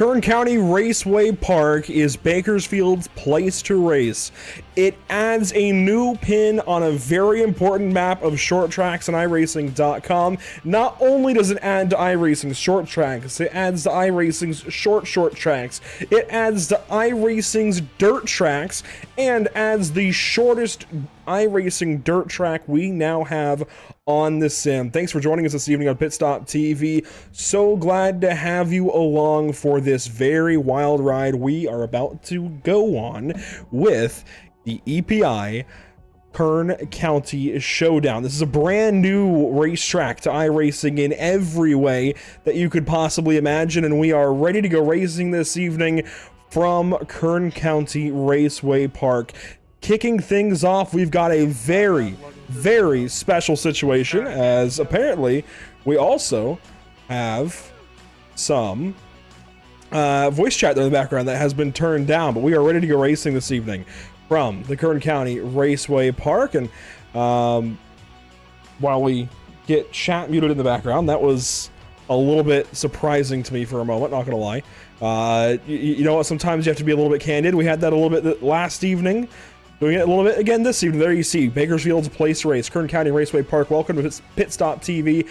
Kern County Raceway Park is Bakersfield's place to race. It adds a new pin on a very important map of short tracks on iRacing.com. Not only does it add to iRacing's short tracks, it adds to iRacing's short tracks. It adds to iRacing's dirt tracks and adds the shortest iRacing dirt track we now have on the sim. Thanks for joining us this evening on Pit Stop TV. So glad to have you along for this very wild ride we are about to go on with the EPI Kern County Showdown. This is a brand new racetrack to iRacing in every way that you could possibly imagine, and we are ready to go racing this evening from Kern County Raceway Park. Kicking things off, we've got a very, very special situation, as apparently we also have some voice chat there in the background that has been turned down, but we are ready to go racing this evening from the Kern County Raceway Park. And while we get chat muted in the background, that was a little bit surprising to me for a moment, not gonna lie. You know what, sometimes you have to be a little bit candid. We had that a little bit last evening, doing it a little bit again this evening. There you see Bakersfield's place to race, Kern County Raceway Park. Welcome to Pit Stop TV.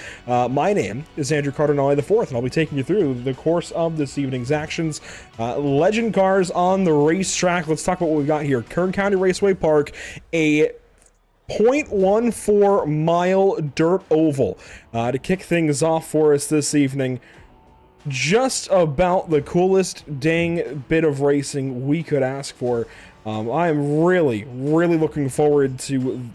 My name is Andrew Cardinale IV, and I'll be taking you through the course of this evening's actions. Legend cars on the racetrack. Let's talk about what we got here. Kern County Raceway Park, a 0.14 mile dirt oval to kick things off for us this evening. Just about the coolest dang bit of racing we could ask for. I am really looking forward to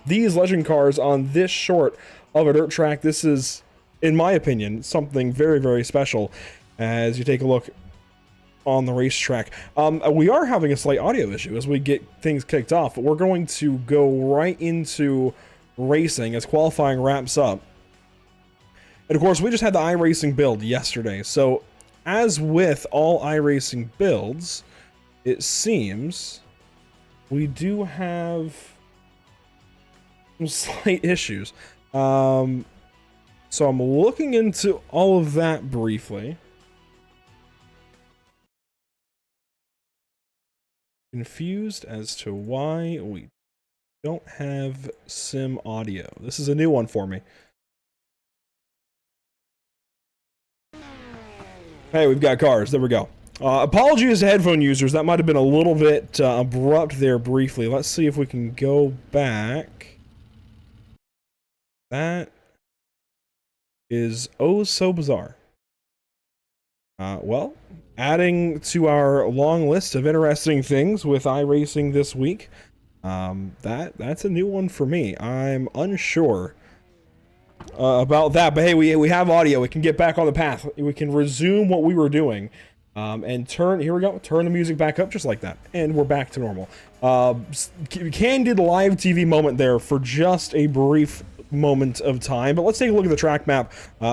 these legend cars on this short of a dirt track. This is, in my opinion, something very special as you take a look on the racetrack. We are having a slight audio issue as we get things kicked off, but we're going to go right into racing as qualifying wraps up. And of course, we just had the iRacing build yesterday, so as with all iRacing builds, it seems we do have some slight issues. So I'm looking into all of that briefly. Confused as to why we don't have sim audio. This is a new one for me. Hey, we've got cars. There we go. Apologies to headphone users. That might have been a little bit abrupt there briefly. Let's see if we can go back. That is oh so bizarre. Well, adding to our long list of interesting things with iRacing this week, that's a new one for me. I'm unsure about that, but hey, we have audio. We can get back on the path. We can resume what we were doing. And here we go, turn the music back up just like that, and we're back to normal. Candid live TV moment there for just a brief moment of time, but let's take a look at the track map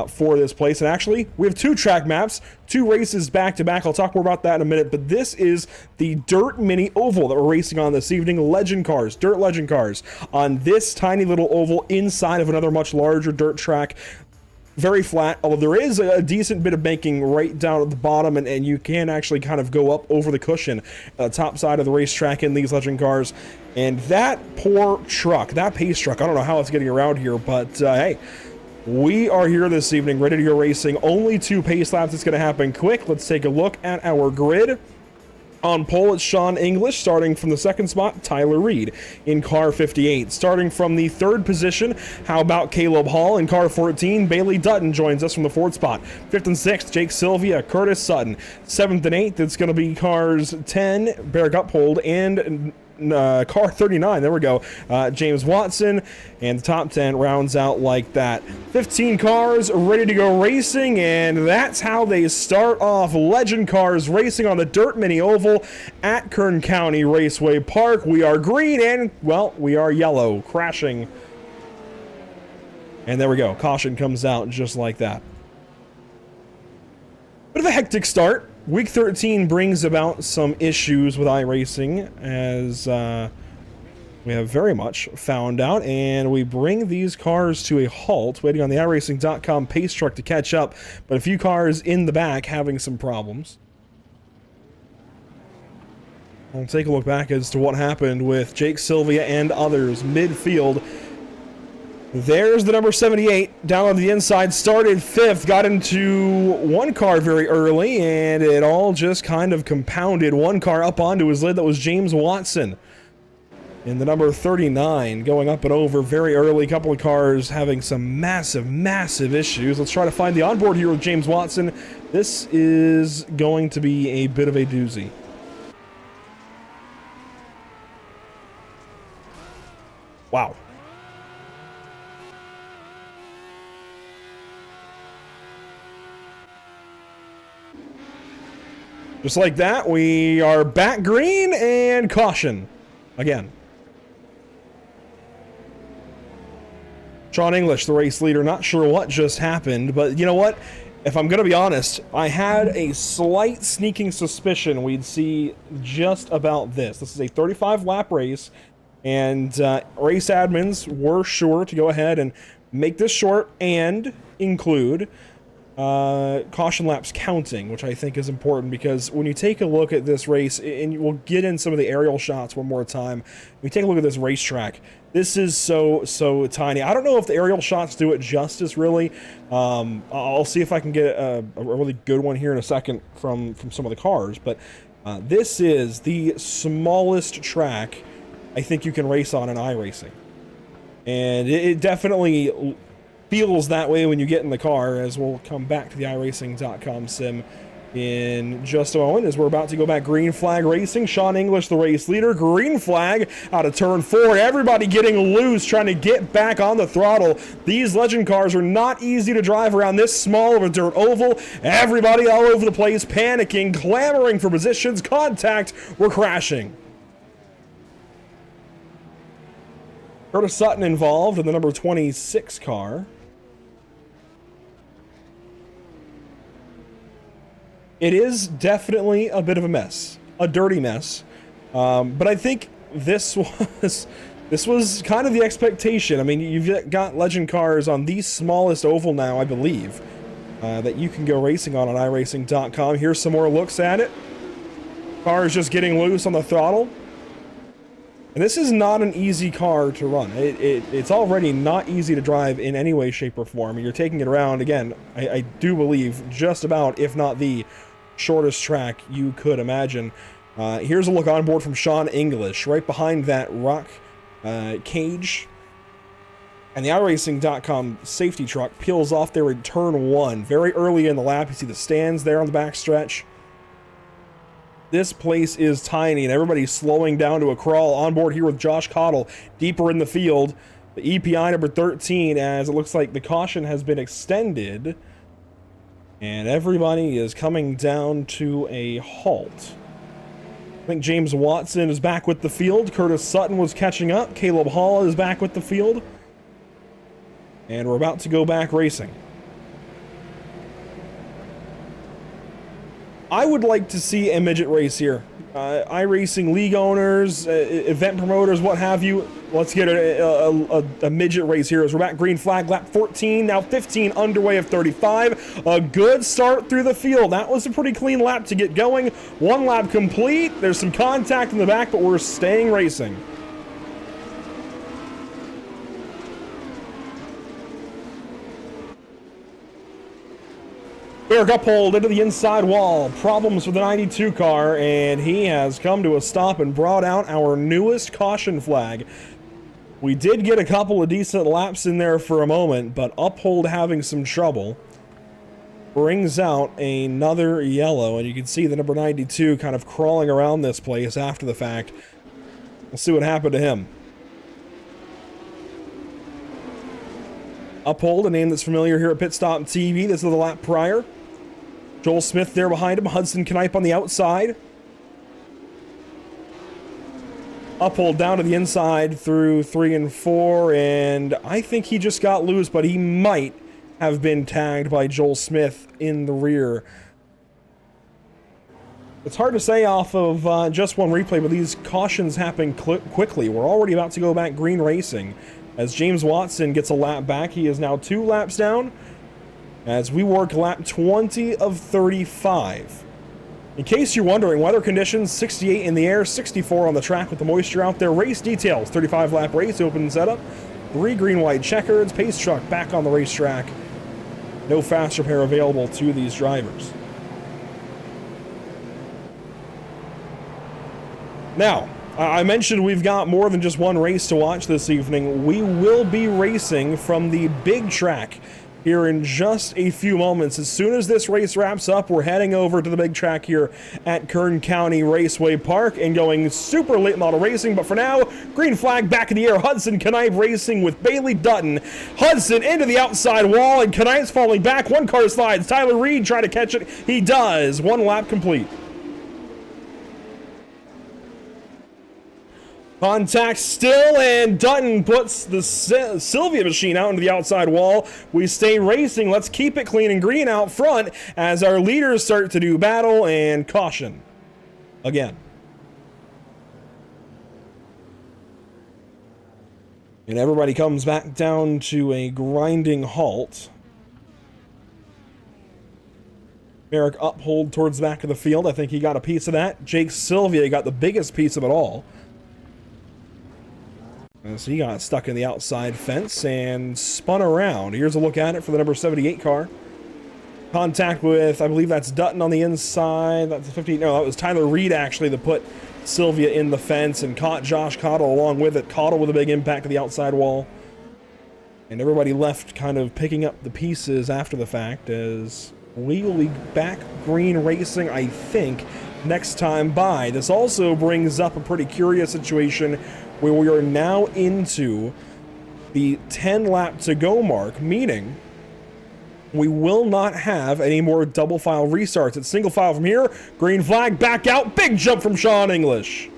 for this place. And actually, we have two track maps, two races back to back. I'll talk more about that in a minute, but this is the Dirt Mini Oval that we're racing on this evening. Legend cars, dirt legend cars on this tiny little oval inside of another much larger dirt track. Very flat, although there is a decent bit of banking right down at the bottom, and you can actually kind of go up over the cushion top side of the racetrack in these legend cars. And that poor truck, that pace truck, I don't know how it's getting around here, but hey, we are here this evening ready to go racing. Only 2 pace laps. It's going to happen quick. Let's take a look at our grid. On pole, it's Sean English. Starting from the 2nd spot, Tyler Reed in car 58. Starting from the 3rd position, how about Caleb Hall in car 14? Bailey Dutton joins us from the 4th spot. 5th and 6th, Jake Sylvia, Curtis Sutton. 7th and 8th, it's going to be cars 10, Barrick Uphold, and car 39, there we go, James Watson, and the top 10 rounds out like that. 15 cars ready to go racing, and that's how they start off. Legend cars racing on the Dirt Mini Oval at Kern County Raceway Park. We are green and, well, we are yellow, crashing. And there we go, caution comes out just like that. Bit of a hectic start. Week 13 brings about some issues with iRacing, as we have very much found out, and we bring these cars to a halt, waiting on the iRacing.com pace truck to catch up, but a few cars in the back having some problems. We'll take a look back as to what happened with Jake Sylvia and others midfield. There's the number 78 down on the inside, started 5th, got into one car very early, and it all just kind of compounded. One car up onto his lid, that was James Watson. In the number 39, going up and over very early, couple of cars having some massive issues. Let's try to find the onboard here with James Watson. This is going to be a bit of a doozy. Wow. Just like that, we are back green and caution again. Sean English, the race leader, not sure what just happened, but you know what? If I'm going to be honest, I had a slight sneaking suspicion we'd see just about this. This is a 35-lap race, and race admins were sure to go ahead and make this short and include caution laps counting, which I think is important, because when you take a look at this race, and we'll get in some of the aerial shots one more time, when you take a look at this racetrack, this is so tiny. I don't know if the aerial shots do it justice, really. I'll see if I can get a really good one here in a second from some of the cars, but this is the smallest track I think you can race on in iRacing, and it definitely feels that way when you get in the car, as we'll come back to the iRacing.com sim in just a moment, as we're about to go back green flag racing. Sean English, the race leader, green flag out of turn 4. Everybody getting loose, trying to get back on the throttle. These legend cars are not easy to drive around this small of a dirt oval. Everybody all over the place, panicking, clamoring for positions, contact, we're crashing. Curtis Sutton involved in the number 26 car. It is definitely a bit of a mess, a dirty mess, but I think this was kind of the expectation. I mean, you've got legend cars on the smallest oval now, I believe, that you can go racing on iRacing.com. Here's some more looks at it. Cars just getting loose on the throttle. And this is not an easy car to run. It's already not easy to drive in any way, shape, or form. You're taking it around, again, I do believe, just about, if not the shortest track you could imagine. Here's a look on board from Sean English, right behind that rock cage. And the iRacing.com safety truck peels off there in turn 1. Very early in the lap, you see the stands there on the backstretch. This place is tiny, and everybody's slowing down to a crawl. On board here with Josh Cottle, deeper in the field. The EPI number 13, as it looks like the caution has been extended. And everybody is coming down to a halt. I think James Watson is back with the field. Curtis Sutton was catching up. Caleb Hall is back with the field. And we're about to go back racing. I would like to see a midget race here. iRacing league owners, event promoters, what have you. Let's get a midget race here as we're back green flag, lap 14, now 15 underway of 35. A good start through the field. That was a pretty clean lap to get going. One lap complete. There's some contact in the back, but we're staying racing. Eric Uphold into the inside wall. Problems with the 92 car, and he has come to a stop and brought out our newest caution flag. We did get a couple of decent laps in there for a moment, but Uphold having some trouble brings out another yellow, and you can see the number 92 kind of crawling around this place after the fact. We'll see what happened to him. Uphold, a name that's familiar here at Pit Stop TV. This is the lap prior. Joel Smith there behind him. Hudson Knipe on the outside. Uphold down to the inside through 3 and 4, and I think he just got loose, but he might have been tagged by Joel Smith in the rear. It's hard to say off of just one replay, but these cautions happen quickly. We're already about to go back green racing. As James Watson gets a lap back, he is now 2 laps down as we work lap 20 of 35. In case you're wondering, weather conditions, 68 in the air, 64 on the track with the moisture out there. Race details, 35-lap race, open setup, 3 green-white checkers, pace truck back on the racetrack. No fast repair available to these drivers. Now, I mentioned we've got more than just one race to watch this evening. We will be racing from the big track here in just a few moments. As soon as this race wraps up, we're heading over to the big track here at Kern County Raceway Park and going super late model racing. But for now, green flag back in the air. Hudson Knipe racing with Bailey Dutton. Hudson into the outside wall, and Knipe's falling back. One car slides. Tyler Reed trying to catch it. He does. 1 lap complete. Contact still, and Dutton puts the Sylvia machine out into the outside wall. We stay racing. Let's keep it clean and green out front as our leaders start to do battle and caution again. And everybody comes back down to a grinding halt. Merrick uphold towards the back of the field. I think he got a piece of that. Jake Sylvia got the biggest piece of it all. So he got stuck in the outside fence and spun around. Here's a look at it for the number 78 car. Contact with, I believe that's Dutton on the inside. That's a 50. No, that was Tyler Reed actually that put Sylvia in the fence and caught Josh Cottle along with it. Cottle with a big impact to the outside wall. And everybody left kind of picking up the pieces after the fact as we will be back green racing, I think, next time by. This also brings up a pretty curious situation where we are now into the 10 lap to go mark, meaning we will not have any more double file restarts. It's single file from here. Green flag, back out. Big jump from Sean English.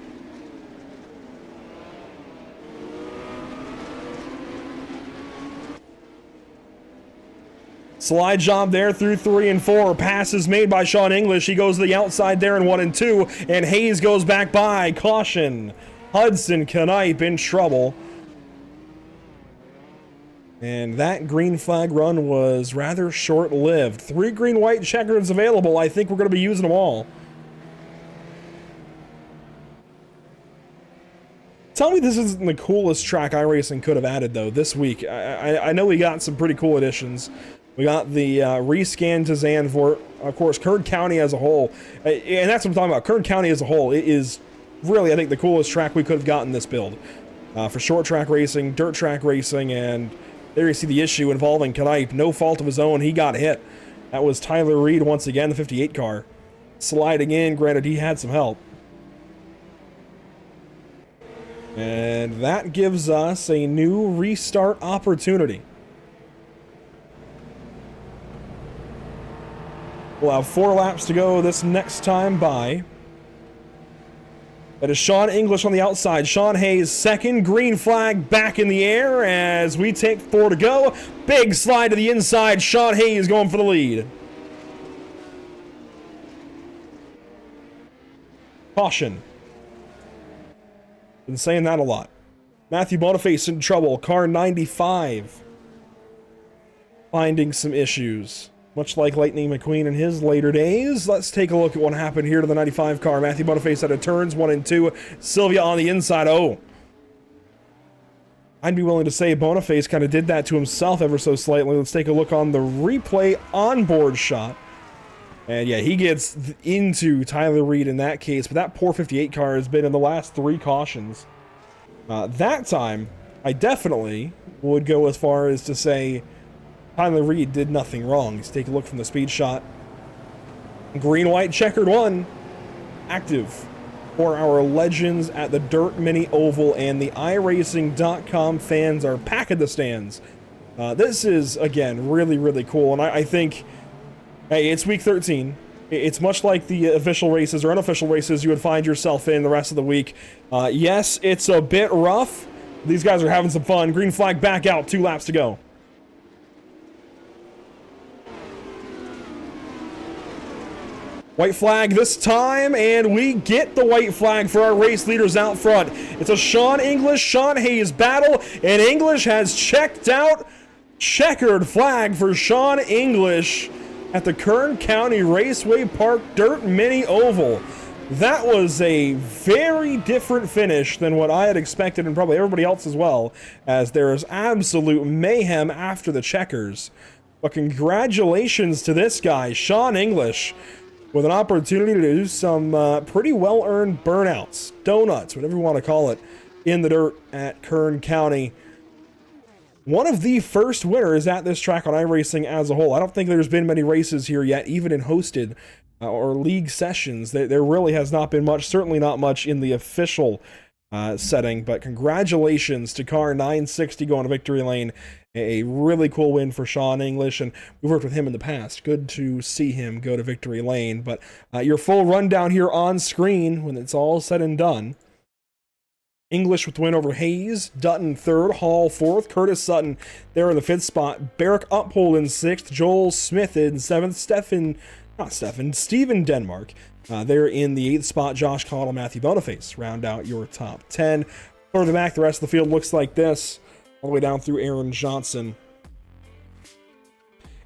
Slide job there through 3 and 4. Passes made by Sean English. He goes to the outside there in 1 and 2. And Hayes goes back by. Caution. Hudson Knipe in trouble. And that green flag run was rather short-lived. 3 green-white checkers available. I think we're going to be using them all. Tell me this isn't the coolest track iRacing could have added, though, this week. I know we got some pretty cool additions. We got the rescan to Zandvoort. Of course, Kern County as a whole. And that's what I'm talking about. Kern County as a whole. It is really, I think, the coolest track we could have gotten this build. For short track racing, dirt track racing, and there you see the issue involving Knipe. No fault of his own. He got hit. That was Tyler Reed once again, the 58 car. Sliding in, granted he had some help. And that gives us a new restart opportunity. We'll have 4 laps to go this next time by. That is Sean English on the outside. Sean Hayes second. Green flag back in the air as we take 4 to go. Big slide to the inside. Sean Hayes going for the lead. Caution. Been saying that a lot. Matthew Boniface in trouble. Car 95. Finding some issues. Much like Lightning McQueen in his later days. Let's take a look at what happened here to the 95 car. Matthew Boniface out of turns 1 and 2. Sylvia on the inside. Oh. I'd be willing to say Boniface kind of did that to himself ever so slightly. Let's take a look on the replay onboard shot. And yeah, he gets into Tyler Reed in that case. But that poor 58 car has been in the last 3 cautions. That time, I definitely would go as far as to say Tyler Reed did nothing wrong. Let's take a look from the speed shot. Green-white checkered 1. Active for our legends at the Dirt Mini Oval, and the iRacing.com fans are packing the stands. This is, again, really, really cool. And I think, hey, it's week 13. It's much like the official races or unofficial races you would find yourself in the rest of the week. Yes, it's a bit rough. These guys are having some fun. Green flag back out. 2 laps to go. White flag this time, and we get the white flag for our race leaders out front. It's a Sean English, Sean Hayes battle, and English has checked out. Checkered flag for Sean English at the Kern County Raceway Park Dirt Mini Oval. That was a very different finish than what I had expected, and probably everybody else as well, as there is absolute mayhem after the checkers. But congratulations to this guy, Sean English, with an opportunity to do some pretty well-earned burnouts, donuts, whatever you want to call it, in the dirt at Kern County. One of the first winners at this track on iRacing as a whole. I don't think there's been many races here yet, even in hosted or league sessions. There really has not been much, certainly not much in the official setting, but congratulations to car 960 going to victory lane. A really cool win for Sean English, and we've worked with him in the past. Good to see him go to victory lane. But your full rundown here on screen when it's all said and done. English with the win over Hayes, Dutton third, Hall fourth, Curtis Sutton there in the fifth spot, Barrick Uphold in sixth, Joel Smith in seventh, Steven Denmark there in the eighth spot, Josh Cottle, Matthew Boniface round out your top 10. Further back, the rest of the field looks like this, all the way down through Aaron Johnson.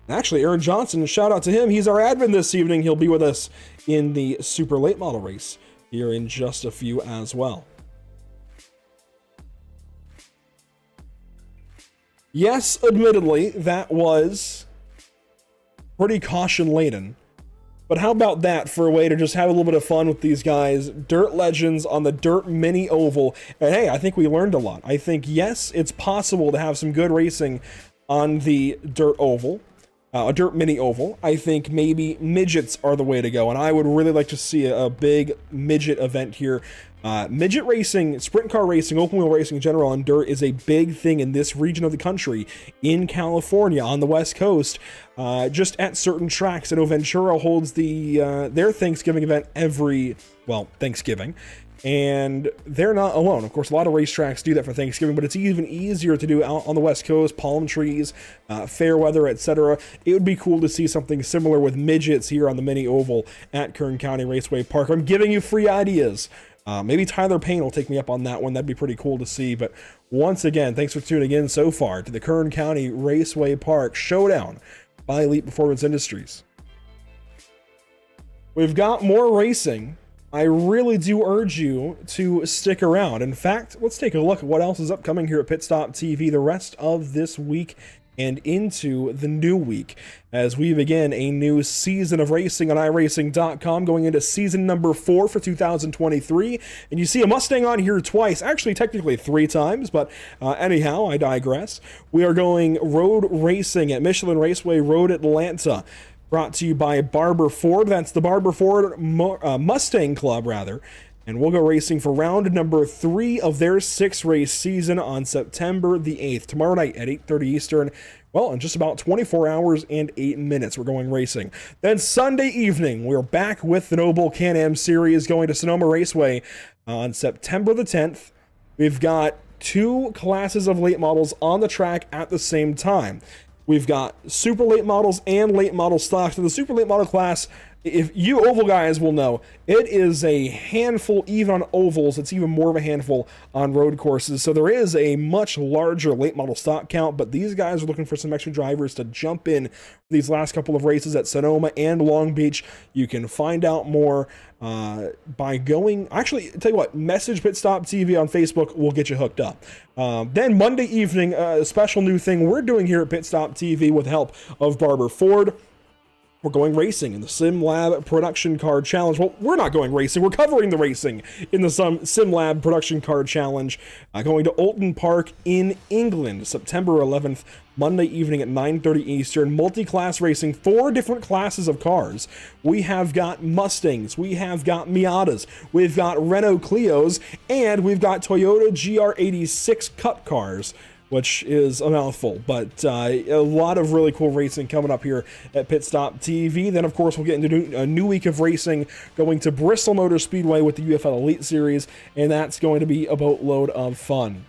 And actually, Aaron Johnson, shout out to him, he's our admin this evening. He'll be with us in the super late model race here in just a few as well. Yes, admittedly, that was pretty caution-laden. But how about that for a way to just have a little bit of fun with these guys? Dirt legends on the Dirt Mini Oval. And hey, I think we learned a lot. I think, yes, it's possible to have some good racing on the Dirt Oval. A Dirt Mini Oval. I think maybe midgets are the way to go. And I would really like to see a big midget event here. Midget racing, sprint car racing, open wheel racing in general on dirt is a big thing in this region of the country, in California, on the West Coast, just at certain tracks. I know Ventura holds their Thanksgiving event Thanksgiving, and they're not alone. Of course, a lot of racetracks do that for Thanksgiving, but it's even easier to do out on the West Coast, palm trees, fair weather, etc. It would be cool to see something similar with midgets here on the Mini Oval at Kern County Raceway Park. I'm giving you free ideas. Maybe Tyler Payne will take me up on that one. That'd be pretty cool to see. But once again, thanks for tuning in so far to the Kern County Raceway Park Showdown by Elite Performance Industries. We've got more racing. I really do urge you to stick around. In fact, let's take a look at what else is upcoming here at Pit Stop TV the rest of this week and into the new week as we begin a new season of racing on iRacing.com, going into season number 4 for 2023. And you see a Mustang on here twice, actually technically 3 times, but anyhow, I digress. We are going road racing at Michelin Raceway Road Atlanta, brought to you by Barber Ford. That's the Barber Ford Mustang Club, rather. And we'll go racing for round number 3 of their 6-race season on September the 8th. Tomorrow night at 8:30 Eastern. Well, in just about 24 hours and 8 minutes, we're going racing. Then Sunday evening, we're back with the Noble Can-Am Series going to Sonoma Raceway on September the 10th. We've got 2 classes of late models on the track at the same time. We've got super late models and late model stocks. So the super late model class, if you oval guys will know, it is a handful even on ovals. It's even more of a handful on road courses. So there is a much larger late model stock count, but these guys are looking for some extra drivers to jump in for these last couple of races at Sonoma and Long Beach. You can find out more by going, actually, tell you what, message Pit Stop TV on Facebook will get you hooked up. Then Monday evening, a special new thing we're doing here at Pit Stop TV with the help of Barber Ford. We're going racing in the Sim Lab Production Card Challenge. Well, we're not going racing. We're covering the racing in the Sim Lab Production Card Challenge. Going to Oulton Park in England, September 11th, Monday evening at 9:30 Eastern. Multi-class racing, 4 different classes of cars. We have got Mustangs, we have got Miatas, we've got Renault Clios, and we've got Toyota GR86 Cup cars, which is a mouthful, but a lot of really cool racing coming up here at Pit Stop TV. Then, of course, we'll get into a new week of racing, going to Bristol Motor Speedway with the UFL Elite Series, and that's going to be a boatload of fun.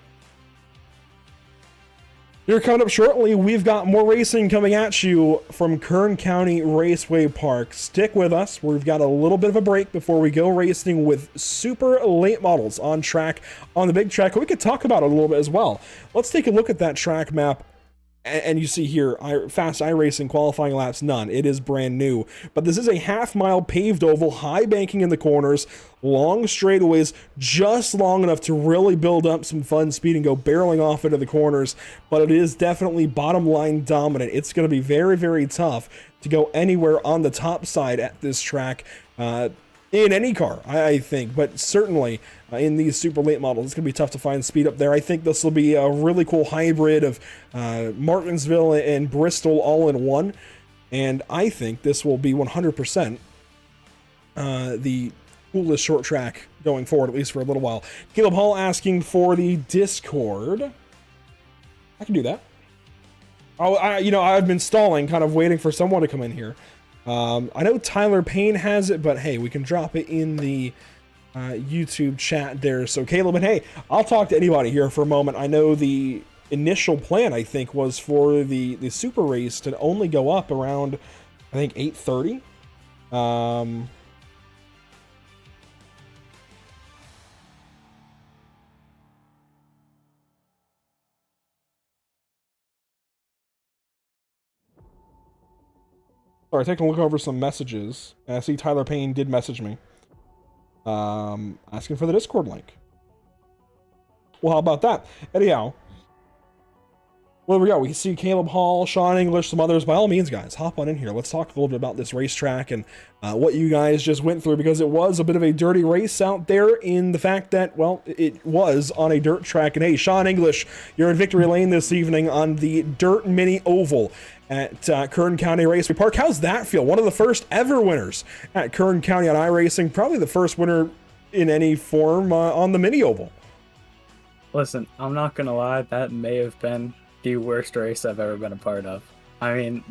Here coming up shortly, we've got more racing coming at you from Kern County Raceway Park. Stick with us. We've got a little bit of a break before we go racing with super late models on track on the big track. We could talk about it a little bit as well. Let's take a look at that track map And you see here, fast iRacing qualifying laps, none. It is brand new. But this is a half-mile paved oval, high banking in the corners, long straightaways, just long enough to really build up some fun speed and go barreling off into the corners. But it is definitely bottom line dominant. It's going to be very, very tough to go anywhere on the top side at this track. In any car, I think, but certainly in these super late models, it's going to be tough to find speed up there. I think this will be a really cool hybrid of Martinsville and Bristol all in one, and I think this will be 100% the coolest short track going forward, at least for a little while. Caleb Hall asking for the Discord. I can do that. Oh, I've been stalling, kind of waiting for someone to come in here. I know Tyler Payne has it, but hey, we can drop it in the YouTube chat there. So Caleb, and hey, I'll talk to anybody here for a moment. I know the initial plan, I think, was for the super race to only go up around, I think, 8:30. Sorry, taking a look over some messages. And I see Tyler Payne did message me. Asking for the Discord link. Well, how about that? Anyhow, well, there we go. We see Caleb Hall, Sean English, some others. By all means, guys, hop on in here. Let's talk a little bit about this racetrack and what you guys just went through, because it was a bit of a dirty race out there in the fact that, well, it was on a dirt track. And hey, Sean English, you're in victory lane this evening on the Dirt Mini Oval at Kern County Raceway Park. How's that feel? One of the first ever winners at Kern County on iRacing. Probably the first winner in any form on the Mini Oval. Listen, I'm not going to lie. That may have been the worst race I've ever been a part of. I mean,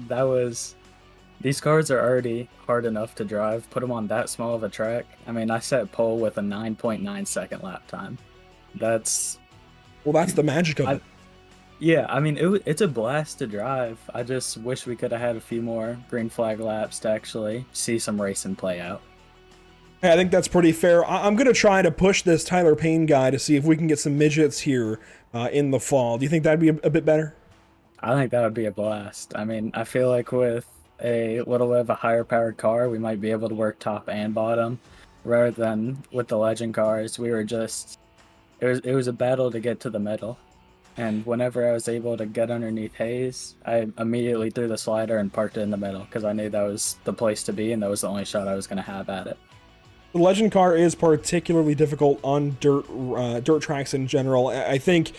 these cars are already hard enough to drive. Put them on that small of a track. I mean, I set pole with a 9.9 second lap time. That's the magic of it. Yeah, I mean, it's a blast to drive. I just wish we could have had a few more green flag laps to actually see some racing play out. Hey, I think that's pretty fair. I'm going to try to push this Tyler Payne guy to see if we can get some midgets here in the fall. Do you think that'd be a bit better? I think that would be a blast. I mean, I feel like with a little bit of a higher powered car, we might be able to work top and bottom, rather than with the legend cars. We were just, it was a battle to get to the middle. And whenever I was able to get underneath Hayes, I immediately threw the slider and parked it in the middle, because I knew that was the place to be and that was the only shot I was going to have at it. The legend car is particularly difficult on dirt tracks in general. I think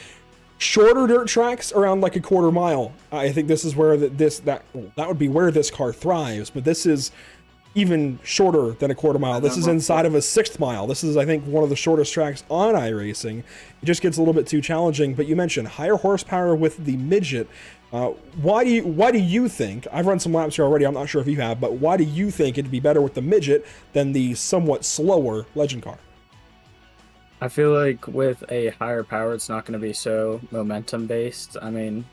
shorter dirt tracks around like a quarter mile, I think this is where that would be where this car thrives. But this is even shorter than a quarter mile. This is inside of a 1/6 mile. This is, I think, one of the shortest tracks on iRacing. It just gets a little bit too challenging. But you mentioned higher horsepower with the midget. Why do you think, I've run some laps here already, I'm not sure if you have, but why do you think it'd be better with the midget than the somewhat slower legend car? I feel like with a higher power, it's not going to be so momentum based. I mean,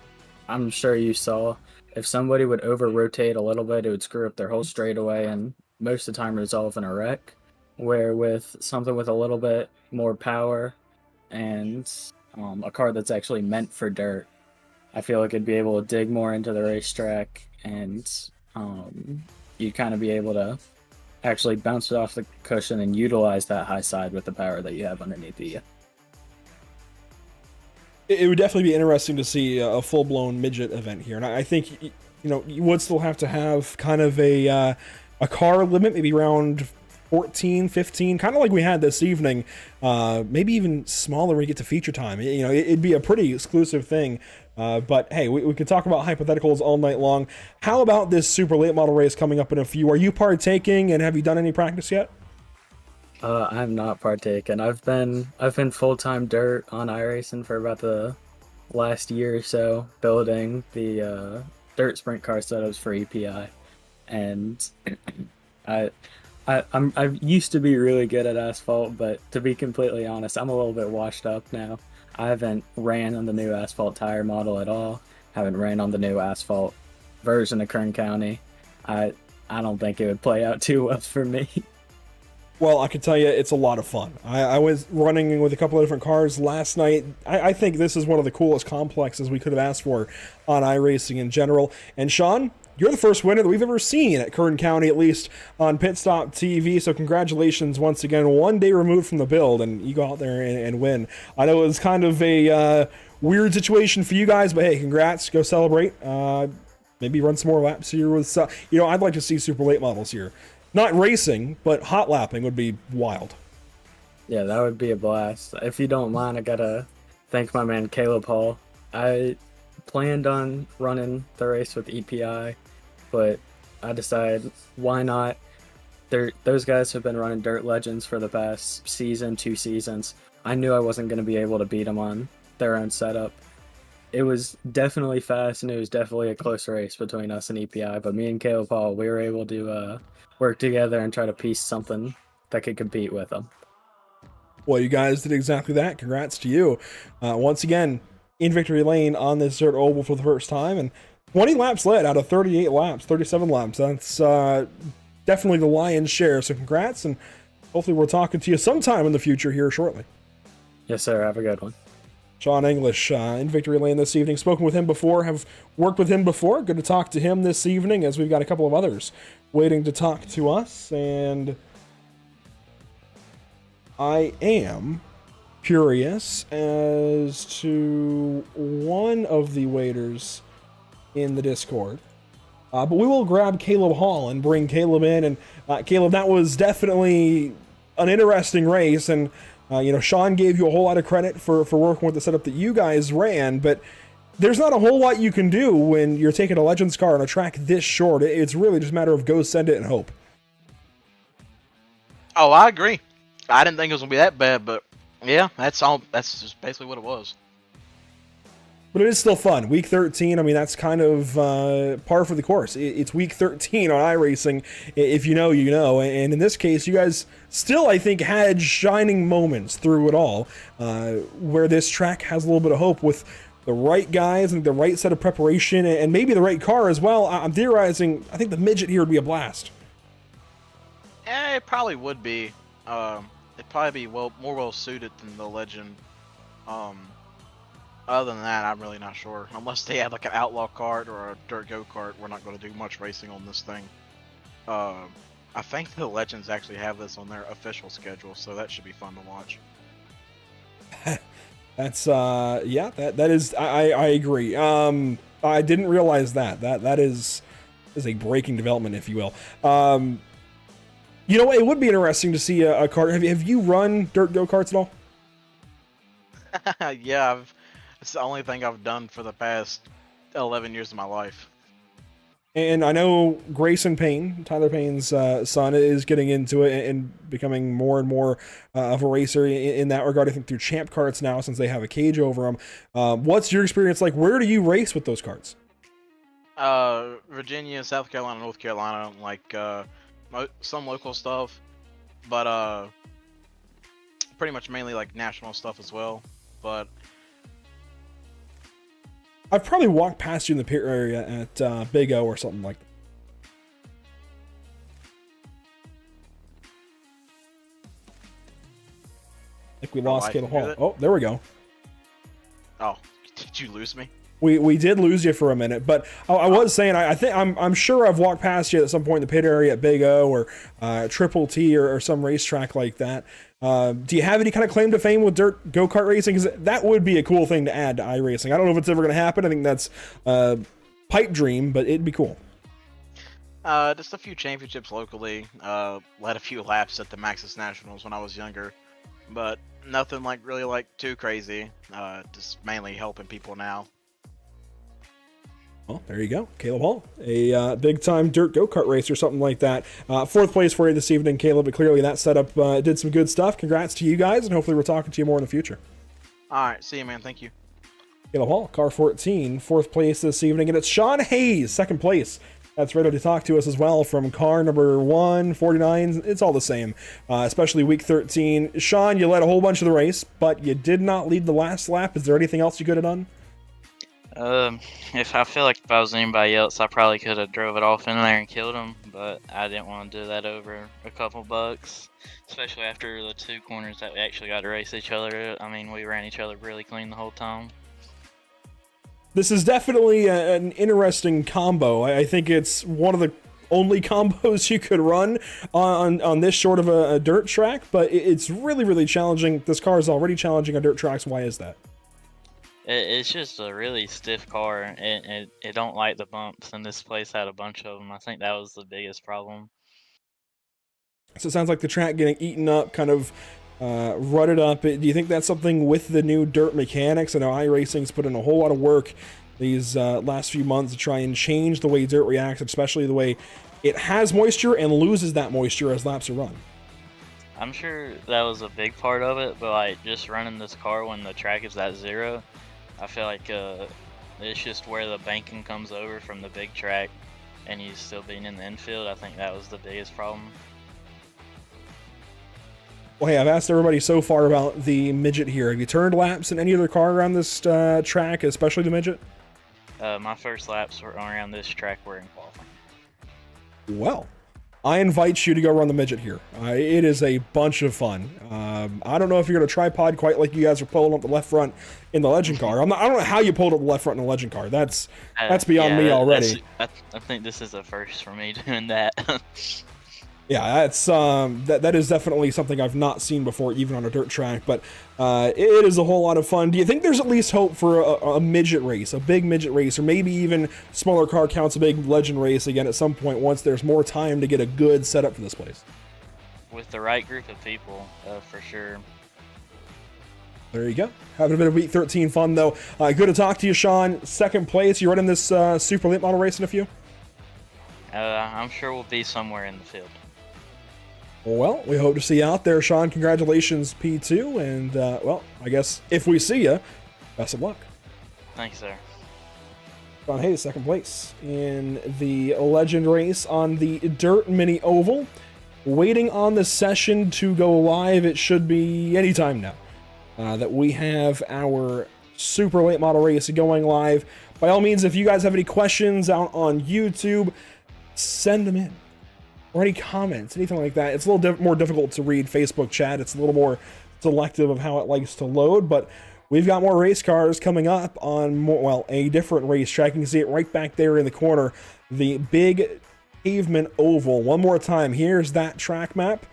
I'm sure you saw, if somebody would over rotate a little bit, it would screw up their whole straightaway and most of the time resolve in a wreck. Where with something with a little bit more power and a car that's actually meant for dirt, I feel like it'd be able to dig more into the racetrack, and you'd kind of be able to actually bounce it off the cushion and utilize that high side with the power that you have underneath you. It would definitely be interesting to see a full-blown midget event here, and I think you would still have to have kind of a car limit, maybe around 14, 15, kind of like we had this evening, maybe even smaller when we get to feature time. It'd be a pretty exclusive thing. But hey, we could talk about hypotheticals all night long. How about this super late model race coming up in a few? Are you partaking, and have you done any practice yet? I'm not partaking. I've been full-time dirt on iRacing for about the last year or so, building the dirt sprint car setups for EPI, and I used to be really good at asphalt, but to be completely honest, I'm a little bit washed up now. I haven't ran on the new asphalt tire model at all. Haven't ran on the new asphalt version of Kern County. I don't think it would play out too well for me. Well, I can tell you it's a lot of fun. I was running with a couple of different cars last night. I think this is one of the coolest complexes we could have asked for on iRacing in general. And Sean, you're the first winner that we've ever seen at Kern County, at least on Pit Stop TV. So congratulations once again. One day removed from the build, and you go out there and win. I know it was kind of a weird situation for you guys, but hey, congrats. Go celebrate. Maybe run some more laps here with, I'd like to see super late models here. Not racing, but hot lapping would be wild. Yeah, that would be a blast. If you don't mind, I gotta thank my man Caleb Hall. I planned on running the race with EPI, but I decided why not? Those guys have been running Dirt Legends for the past season, 2 seasons. I knew I wasn't going to be able to beat them on their own setup. It was definitely fast, and it was definitely a close race between us and EPI, but me and Caleb Hall, we were able to work together and try to piece something that could compete with them. Well, you guys did exactly that. Congrats to you. Once again, in victory lane on this dirt oval for the first time, and 20 laps led out of 38 laps, 37 laps. That's definitely the lion's share. So congrats, and hopefully we're talking to you sometime in the future here shortly. Yes, sir. Have a good one. Sean English in victory lane this evening. Spoken with him before, have worked with him before. Good to talk to him this evening, as we've got a couple of others waiting to talk to us. And I am curious as to one of the waiters in the Discord. But we will grab Caleb Hall and bring Caleb in. And Caleb, that was definitely an interesting race. And Sean gave you a whole lot of credit for working with the setup that you guys ran, but there's not a whole lot you can do when you're taking a Legends car on a track this short. It's really just a matter of go send it and hope. Oh, I agree. I didn't think it was going to be that bad, but yeah, that's just basically what it was. But it is still fun. Week 13, I mean, that's kind of par for the course. It's week 13 on iRacing. If you know, you know. And in this case, you guys still, I think, had shining moments through it all, where this track has a little bit of hope with the right guys and the right set of preparation and maybe the right car as well. I'm theorizing, I think the midget here would be a blast. It probably would be. It'd probably be more well suited than the Legend. Other than that, I'm really not sure. Unless they have like an outlaw kart or a dirt go-kart, we're not going to do much racing on this thing. I think the Legends actually have this on their official schedule, so that should be fun to watch. That's yeah, that is, I agree. I didn't realize that is a breaking development, if you will. It would be interesting to see a kart. Have you run dirt go-karts at all? Yeah, it's the only thing I've done for the past 11 years of my life. And I know Grayson Payne, Tyler Payne's son, is getting into it and becoming more and more of a racer in that regard. I think through Champ Karts now, since they have a cage over them. What's your experience like? Where do you race with those karts? Virginia, South Carolina, North Carolina, like some local stuff, but pretty much mainly like national stuff as well. But I've probably walked past you in the pit area at Big O or something like that. I think we lost Caleb Hall. Oh, there we go. Oh, did you lose me? We did lose you for a minute, but I was saying I'm sure I've walked past you at some point in the pit area at Big O or Triple T or some racetrack like that. Do you have any kind of claim to fame with dirt go-kart racing? Because that would be a cool thing to add to iRacing. I don't know if it's ever going to happen. I think that's a pipe dream, but it'd be cool. Just a few championships locally. Led a few laps at the Maxis Nationals when I was younger, but nothing really too crazy. Just mainly helping people now. Well, there you go. Caleb Hall, a big-time dirt go-kart racer, something like that. 4th place for you this evening, Caleb, but clearly that setup did some good stuff. Congrats to you guys, and hopefully we're talking to you more in the future. All right. See you, man. Thank you. Caleb Hall, car 14, 4th place this evening, and it's Sean Hayes, 2nd place. That's ready to talk to us as well from car number 149. It's all the same, especially week 13. Sean, you led a whole bunch of the race, but you did not lead the last lap. Is there anything else you could have done? If I feel like if I was anybody else, I probably could have drove it off in there and killed him, but I didn't want to do that over a couple bucks, especially after the 2 corners that we actually got to race each other. I mean, we ran each other really clean the whole time. This is definitely an interesting combo. I think it's one of the only combos you could run on this short of a dirt track, but it's really, really challenging. This car is already challenging on dirt tracks. Why is that? It's just a really stiff car, and it don't like the bumps, and this place had a bunch of them. I think that was the biggest problem. So it sounds like the track getting eaten up, kind of rutted up. Do you think that's something with the new dirt mechanics? I know iRacing's put in a whole lot of work these last few months to try and change the way dirt reacts, especially the way it has moisture and loses that moisture as laps are run. I'm sure that was a big part of it, but like just running this car when the track is at 0, I feel like it's just where the banking comes over from the big track and you still being in the infield. I think that was the biggest problem. Well, hey, I've asked everybody so far about the midget here. Have you turned laps in any other car around this track, especially the midget? My first laps were around this track were in qualifying. Well, I invite you to go run the midget here. It is a bunch of fun. I don't know if you're going to tripod quite like you guys are pulling up the left front in the Legend car. I don't know how you pulled up the left front in the Legend car. That's beyond me already. I think this is a first for me doing that. Yeah, that's that is definitely something I've not seen before, even on a dirt track. But it is a whole lot of fun. Do you think there's at least hope for a midget race, a big midget race, or maybe even smaller car counts, a big Legend race again at some point once there's more time to get a good setup for this place? With the right group of people, for sure. There you go. Having a bit of Week 13 fun, though. Good to talk to you, Sean. Second place. You running this Super Late Model race in a few? I'm sure we'll be somewhere in the field. Well, we hope to see you out there, Sean. Congratulations, P2. And, well, I guess if we see you, best of luck. Thanks, sir. Sean Hayes, second place in the Legend race on the Dirt Mini Oval. Waiting on the session to go live. It should be anytime now that we have our Super Late Model race going live. By all means, if you guys have any questions out on YouTube, send them in. Or any comments, anything like that. It's a little more difficult to read Facebook chat. It's a little more selective of how it likes to load, but we've got more race cars coming up on a different racetrack. You can see it right back there in the corner, the big pavement oval. One more time, here's that track map.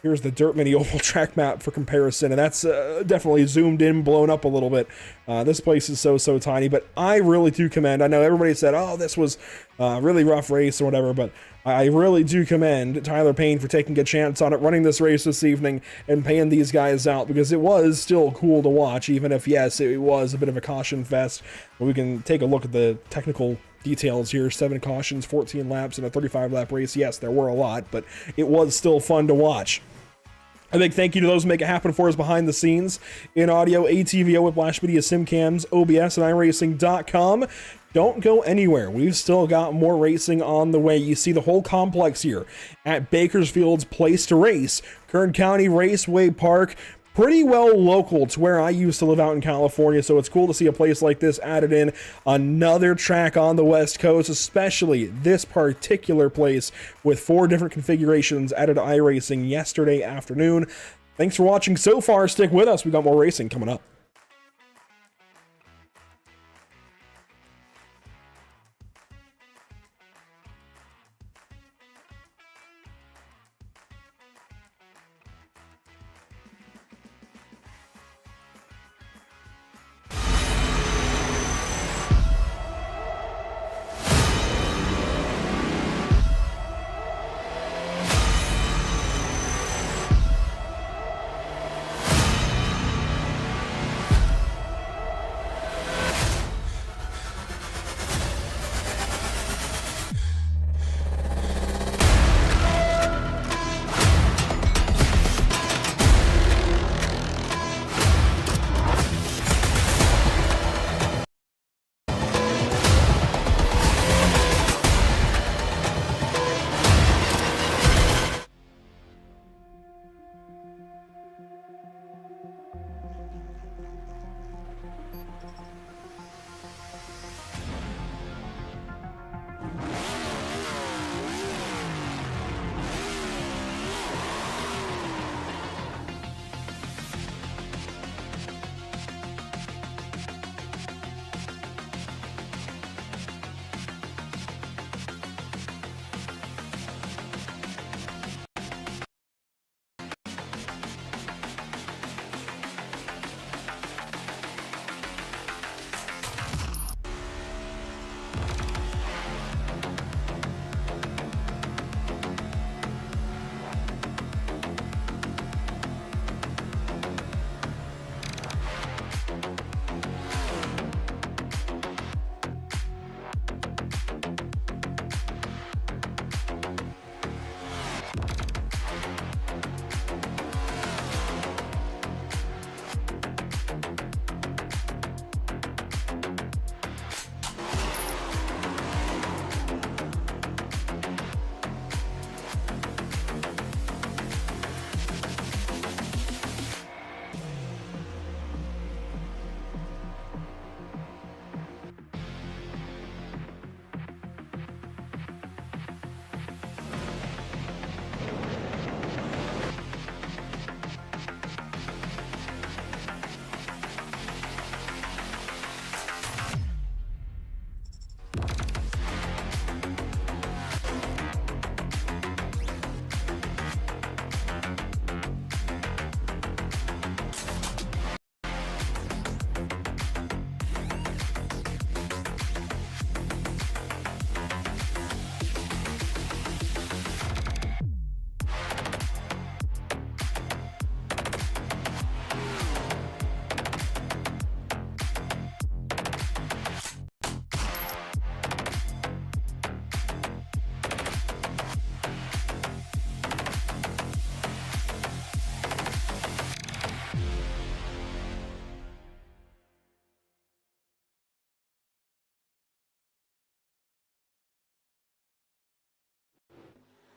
Here's the Dirt Mini Oval track map for comparison, and that's definitely zoomed in, blown up a little bit. This place is so tiny, but I really do commend. I know everybody said, oh, this was a really rough race or whatever, but I really do commend Tyler Payne for taking a chance on it, running this race this evening, and paying these guys out, because it was still cool to watch, even if, yes, it was a bit of a caution fest. But we can take a look at the technical details here. 7 cautions, 14 laps, and a 35-lap race. Yes, there were a lot, but it was still fun to watch. A big thank you to those who make it happen for us behind the scenes in audio, ATVO, Whiplash Media, SimCams, OBS, and iRacing.com. Don't go anywhere. We've still got more racing on the way. You see the whole complex here at Bakersfield's Place to Race, Kern County Raceway Park. Pretty well local to where I used to live out in California, so it's cool to see a place like this added in. Another track on the West Coast, especially this particular place with 4 different configurations added to iRacing yesterday afternoon. Thanks for watching so far. Stick with us. We got more racing coming up.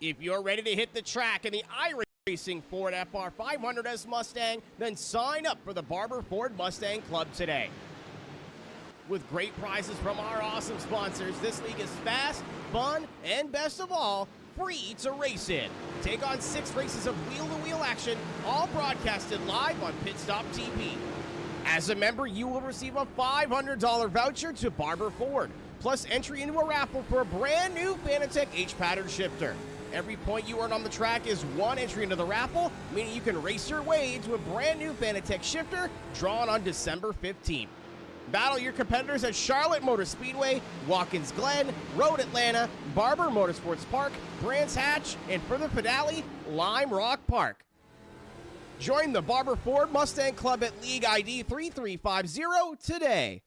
If you're ready to hit the track in the iRacing Ford FR500S Mustang, then sign up for the Barber Ford Mustang Club today. With great prizes from our awesome sponsors, this league is fast, fun, and best of all, free to race in. Take on 6 races of wheel-to-wheel action, all broadcasted live on Pit Stop TV. As a member, you will receive a $500 voucher to Barber Ford, plus entry into a raffle for a brand new Fanatec H-Pattern shifter. Every point you earn on the track is 1 entry into the raffle, meaning you can race your way into a brand new Fanatec shifter drawn on December 15th. Battle your competitors at Charlotte Motor Speedway, Watkins Glen, Road Atlanta, Barber Motorsports Park, Brands Hatch, and for the finale, Lime Rock Park. Join the Barber Ford Mustang Club at League ID 3350 today.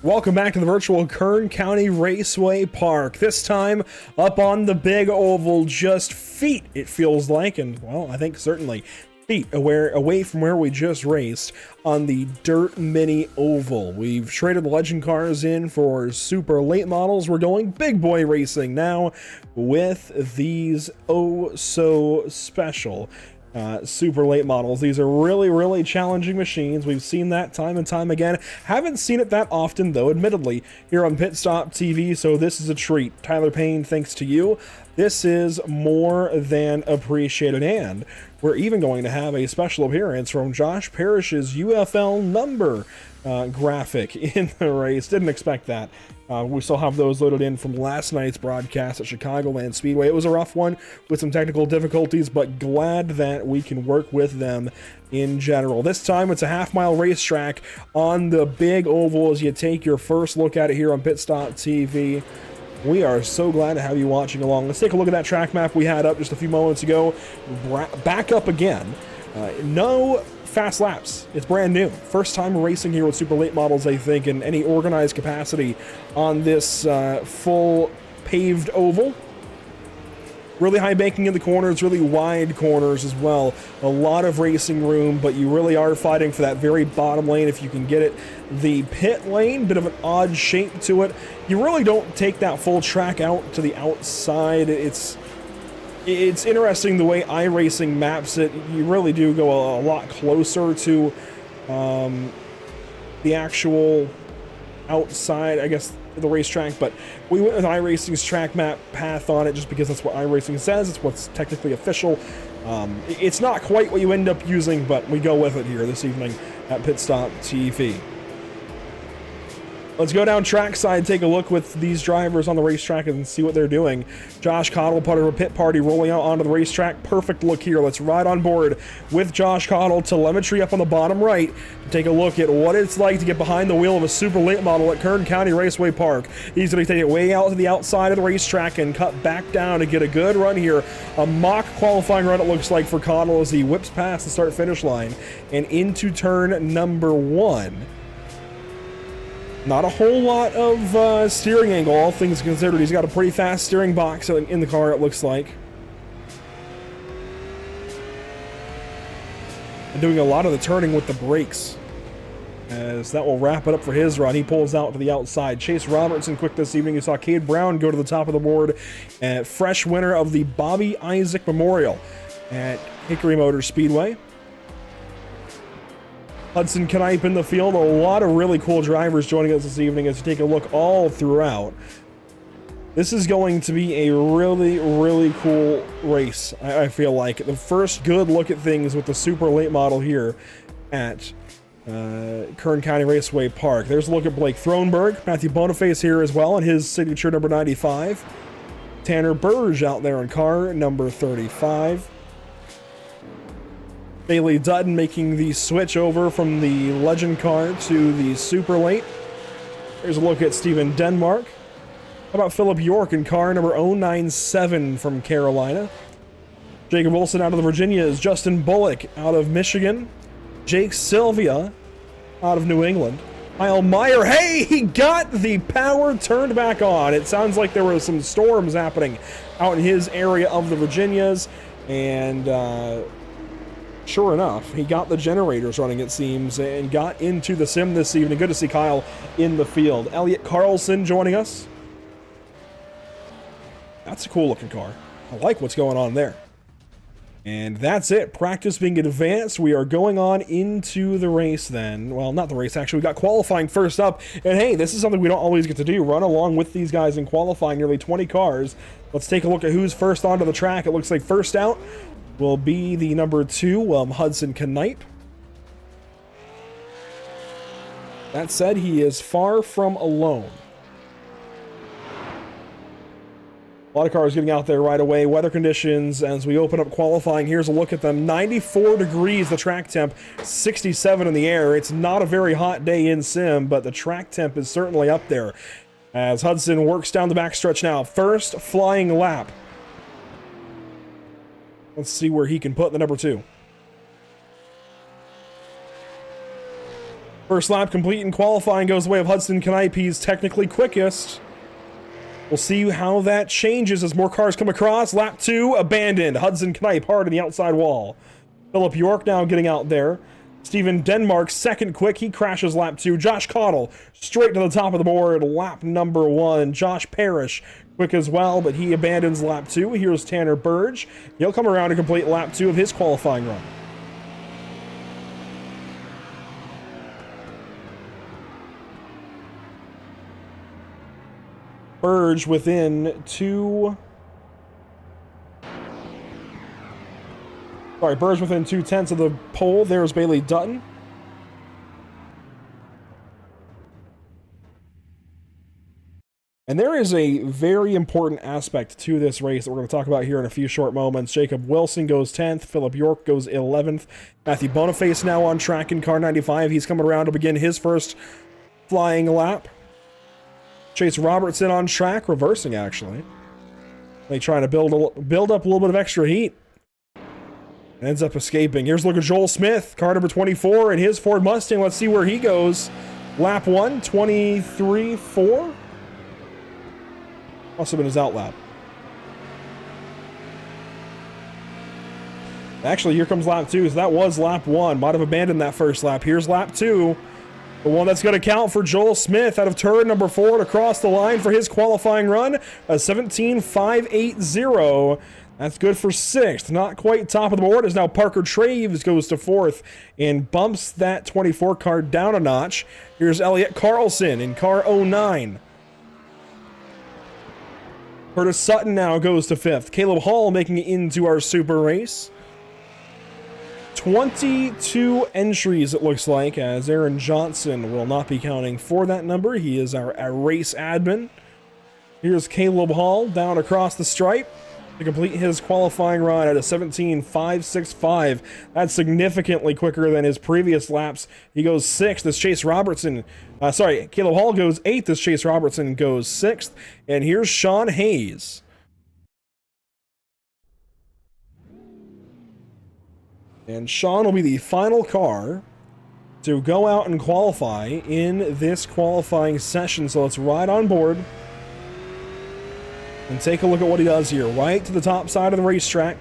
Welcome back to the virtual Kern County Raceway Park. This time up on the big oval, just feet, it feels like, and well, I think certainly feet away from where we just raced on the Dirt Mini Oval. We've traded the legend cars in for super late models. We're going big boy racing now with these oh so special super late models. These are really challenging machines. We've seen that time and time again. Haven't seen it that often though, admittedly, here on Pit Stop TV, so this is a treat. Tyler Payne, thanks to you. This is more than appreciated, and we're even going to have a special appearance from Josh Parrish's UFL number graphic in the race. Didn't expect that. We still have those loaded in from last night's broadcast at Chicagoland Speedway. It was a rough one with some technical difficulties, but glad that we can work with them in general. This time it's a half-mile racetrack on the big oval as you take your first look at it here on Pit Stop TV. We are so glad to have you watching along. Let's take a look at that track map we had up just a few moments ago. Back up again. No fast laps. It's brand new. First time racing here with super late models, I think, in any organized capacity on this full paved oval. Really high banking in the corners, really wide corners as well. A lot of racing room, but you really are fighting for that very bottom lane if you can get it. The pit lane, bit of an odd shape to it. You really don't take that full track out to the outside. It's interesting the way iRacing maps it. You really do go a lot closer to the actual outside, I guess, the racetrack, but we went with iRacing's track map path on it just because that's what iRacing says. It's what's technically official. It's not quite what you end up using, but we go with it here this evening at Pit Stop TV. Let's go down trackside, take a look with these drivers on the racetrack and see what they're doing. Josh Cottle, part of a pit party, rolling out onto the racetrack. Perfect look here. Let's ride on board with Josh Cottle. Telemetry up on the bottom right to take a look at what it's like to get behind the wheel of a super late model at Kern County Raceway Park. He's going to take it way out to the outside of the racetrack and cut back down to get a good run here. A mock qualifying run, it looks like, for Cottle as he whips past the start-finish line and into turn number 1. Not a whole lot of steering angle, all things considered. He's got a pretty fast steering box in the car, it looks like. And doing a lot of the turning with the brakes, as that will wrap it up for his run. He pulls out to the outside. Chase Robertson quick this evening. You saw Cade Brown go to the top of the board, and fresh winner of the Bobby Isaac Memorial at Hickory Motor Speedway. Hudson Knipe in the field. A lot of really cool drivers joining us this evening as we take a look all throughout. This is going to be a really, really cool race, I feel like. The first good look at things with the super late model here at Kern County Raceway Park. There's a look at Blake Thronberg. Matthew Boniface here as well in his signature number 95. Tanner Burge out there in car number 35. Bailey Dutton making the switch over from the Legend car to the Super Late. Here's a look at Steven Denmark. How about Philip York in car number 097 from Carolina? Jacob Wilson out of the Virginias. Justin Bullock out of Michigan. Jake Sylvia out of New England. Kyle Meyer, hey, he got the power turned back on. It sounds like there were some storms happening out in his area of the Virginias, and sure enough, he got the generators running, it seems, and got into the sim this evening. Good to see Kyle in the field. Elliot Carlson joining us. That's a cool looking car. I like what's going on there. And that's it. Practice being advanced. We are going on into the race then. Well, not the race, actually. We got qualifying first up. And hey, this is something we don't always get to do. Run along with these guys in qualifying, nearly 20 cars. Let's take a look at who's first onto the track. It looks like first out will be the number 2, Hudson Knipe. That said, he is far from alone. A lot of cars getting out there right away. Weather conditions as we open up qualifying. Here's a look at them. 94 degrees the track temp, 67 in the air. It's not a very hot day in sim, but the track temp is certainly up there as Hudson works down the backstretch now. First flying lap. Let's see where he can put the number 2. First lap complete in qualifying goes the way of Hudson Knipe. He's technically quickest. We'll see how that changes as more cars come across. Lap 2 abandoned. Hudson Knipe hard on the outside wall. Philip York now getting out there. Steven Denmark second quick. He crashes lap 2. Josh Cottle straight to the top of the board. Lap number 1. Josh Parrish quick as well, but he abandons lap 2. Here's Tanner Burge. He'll come around to complete lap 2 of his qualifying run. Burge within 2... Sorry, Burge within 2/10 of the pole. There's Bailey Dutton. And there is a very important aspect to this race that we're going to talk about here in a few short moments. Jacob Wilson goes 10th. Philip York goes 11th. Matthew Boniface now on track in car 95. He's coming around to begin his first flying lap. Chase Robertson on track, reversing actually. They try to build up a little bit of extra heat. Ends up escaping. Here's a look at Joel Smith, car number 24 in his Ford Mustang. Let's see where he goes. Lap 1, 23.4. Must have been his out lap. Actually, here comes lap 2. So that was lap 1. Might have abandoned that first lap. Here's lap 2. The one that's going to count for Joel Smith out of turn number 4 to cross the line for his qualifying run. A 17.580. That's good for 6th. Not quite top of the board as now Parker Traves goes to 4th and bumps that 24 car down a notch. Here's Elliot Carlson in car 09. Curtis Sutton now goes to 5th. Caleb Hall making it into our super race. 22 entries, it looks like, as Aaron Johnson will not be counting for that number. He is our race admin. Here's Caleb Hall down across the stripe to complete his qualifying run at a 17.565. That's significantly quicker than his previous laps. He goes 6th as Chase Robertson. Caleb Hall goes 8th as Chase Robertson goes 6th. And here's Sean Hayes. And Sean will be the final car to go out and qualify in this qualifying session. So let's ride on board and take a look at what he does here. Right to the top side of the racetrack.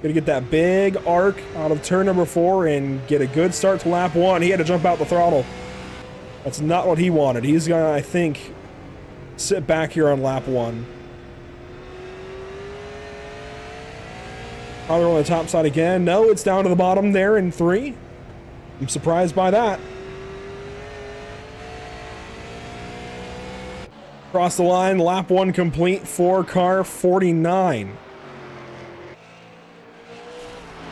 Gonna get that big arc out of turn number 4 and get a good start to lap 1. He had to jump out the throttle. That's not what he wanted. He's gonna, I think, sit back here on lap 1. Probably on the top side again. No, it's down to the bottom there in 3. I'm surprised by that. Across the line, lap 1 complete for car 49.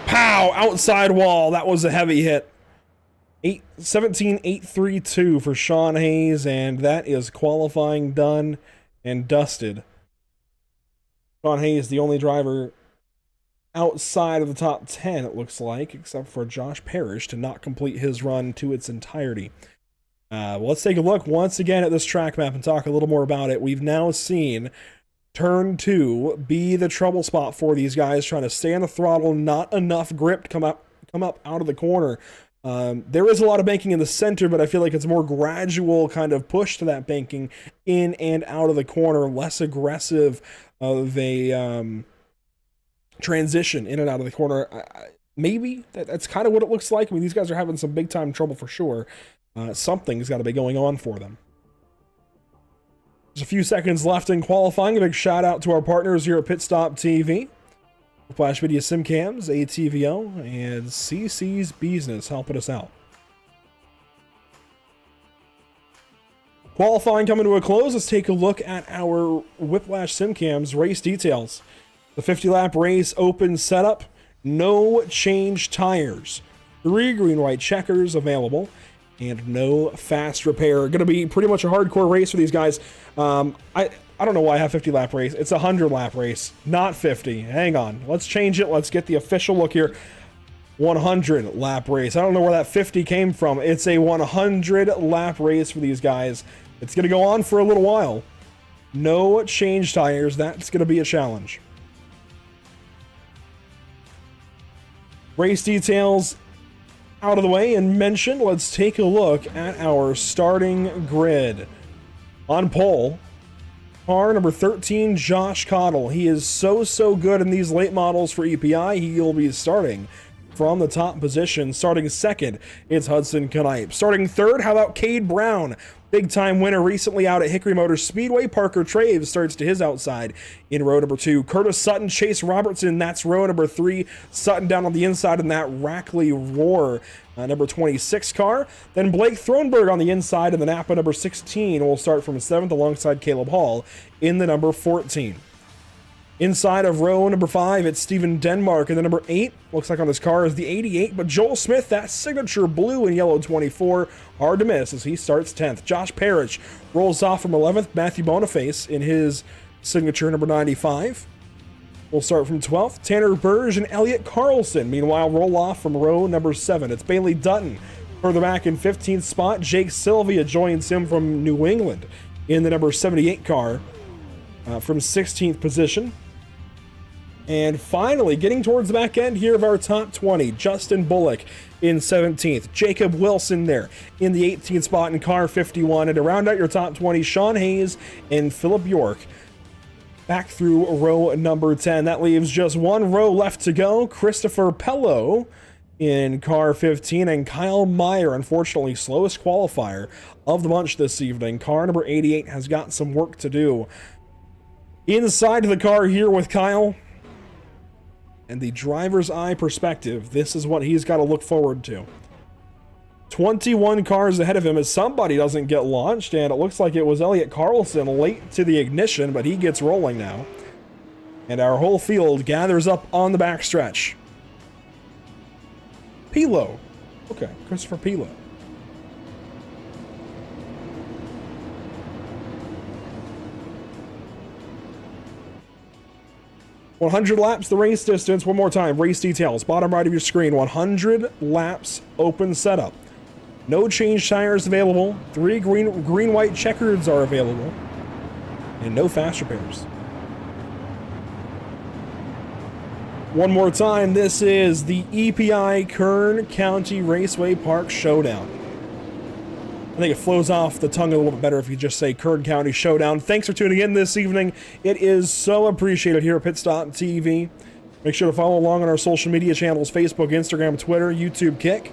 Pow! Outside wall. That was a heavy hit. 17.832 for Sean Hayes, and that is qualifying done and dusted. Sean Hayes, the only driver outside of the top 10, it looks like, except for Josh Parrish, to not complete his run to its entirety. Let's take a look once again at this track map and talk a little more about it. We've now seen turn 2 be the trouble spot for these guys, trying to stay on the throttle, not enough grip to come up out of the corner. There is a lot of banking in the center, but I feel like it's a more gradual kind of push to that banking in and out of the corner, less aggressive of a transition in and out of the corner. Maybe that's kind of what it looks like. I mean, these guys are having some big time trouble for sure. Something's got to be going on for them. There's a few seconds left in qualifying. A big shout out to our partners here at Pit Stop TV, Whiplash Media SimCams, ATVO, and CC's Business helping us out. Qualifying coming to a close. Let's take a look at our Whiplash SimCams race details. The 50-lap race open setup. No change tires. 3 green-white checkers available. And no fast repair. Going to be pretty much a hardcore race for these guys. I don't know why I have 50-lap race. It's a 100-lap race, not 50. Hang on. Let's change it. Let's get the official look here. 100-lap race. I don't know where that 50 came from. It's a 100-lap race for these guys. It's going to go on for a little while. No change tires. That's going to be a challenge. Race details out of the way and mentioned. Let's take a look at our starting grid. On pole, car number 13, Josh Cottle. He is so good in these late models for EPI. He'll be starting from the top position. Starting second, it's Hudson Knipe. Starting third, how about Cade Brown? Big time winner recently out at Hickory Motor Speedway. Parker Traves starts to his outside in row number 2. Curtis Sutton, Chase Robertson, that's row number 3. Sutton down on the inside in that Rackley Roar number 26 car. Then Blake Thronberg on the inside in the Napa number 16 will start from 7th alongside Caleb Hall in the number 14. Inside of row number 5, it's Steven Denmark, and the number 8, looks like on this car, is the 88, but Joel Smith, that signature blue and yellow 24, hard to miss as he starts 10th. Josh Parrish rolls off from 11th. Matthew Boniface in his signature number 95 will start from 12th. Tanner Burge and Elliot Carlson, meanwhile, roll off from row number 7. It's Bailey Dutton further back in 15th spot. Jake Sylvia joins him from New England in the number 78 car from 16th position. And finally, getting towards the back end here of our top 20, Justin Bullock in 17th. Jacob Wilson there in the 18th spot in car 51. And to round out your top 20, Sean Hayes and Philip York back through row number 10. That leaves just one row left to go. Christopher Pello in car 15 and Kyle Meyer, unfortunately slowest qualifier of the bunch this evening. Car number 88 has got some work to do. Inside of the car here with Kyle, and the driver's eye perspective, this is what he's got to look forward to. 21 cars ahead of him as somebody doesn't get launched, and it looks like it was Elliot Carlson late to the ignition, but he gets rolling now. And our whole field gathers up on the backstretch. Pilo. Okay, Christopher Pilo. "100 laps, the race distance." One more time, race details. Bottom right of your screen. 100 laps, open setup. No change tires available. 3 green-white checkers are available. And no fast repairs. One more time, this is the EPI Kern County Raceway Park Showdown. I think it flows off the tongue a little bit better if you just say Kern County Showdown. Thanks for tuning in this evening. It is so appreciated here at Pit Stop TV. Make sure to follow along on our social media channels, Facebook, Instagram, Twitter, YouTube, Kick.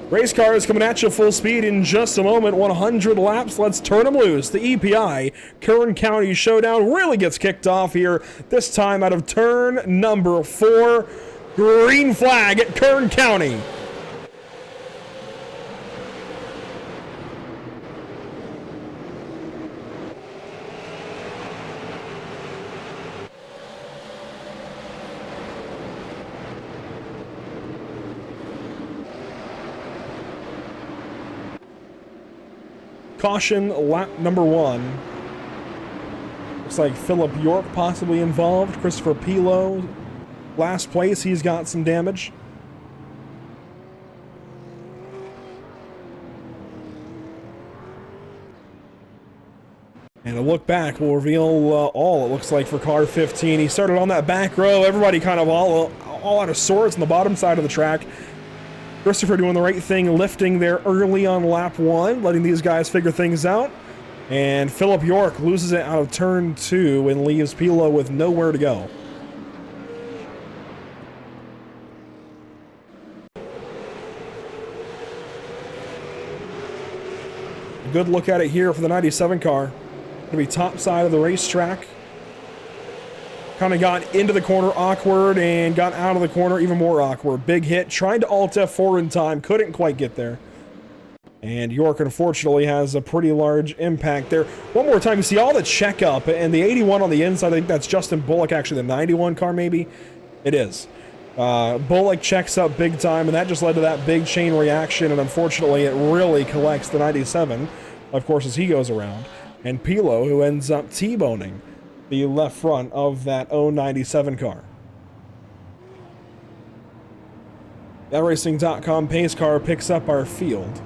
Race cars coming at you full speed in just a moment. 100 laps, let's turn them loose. The EPI Kern County Showdown really gets kicked off here, this time out of turn number 4. Green flag at Kern County. Caution, lap number 1. Looks like Philip York possibly involved. Christopher Pilo, last place. He's got some damage. And a look back will reveal all, it looks like, for car 15. He started on that back row. Everybody kind of all out of sorts on the bottom side of the track. Christopher doing the right thing, lifting there early on lap 1, letting these guys figure things out. And Philip York loses it out of turn 2 and leaves Pilo with nowhere to go. A good look at it here for the 97 car. Going to be top side of the racetrack. Kind of got into the corner awkward and got out of the corner even more awkward. Big hit, tried to alt F4 in time, couldn't quite get there. And York, unfortunately, has a pretty large impact there. One more time, you see all the checkup, and the 81 on the inside, I think that's Justin Bullock, actually the 91 car maybe? It is. Bullock checks up big time, and that just led to that big chain reaction, and unfortunately it really collects the 97, of course, as he goes around. And Pilo, who ends up T-boning the left front of that 097 car. ThatRacing.com pace car picks up our field.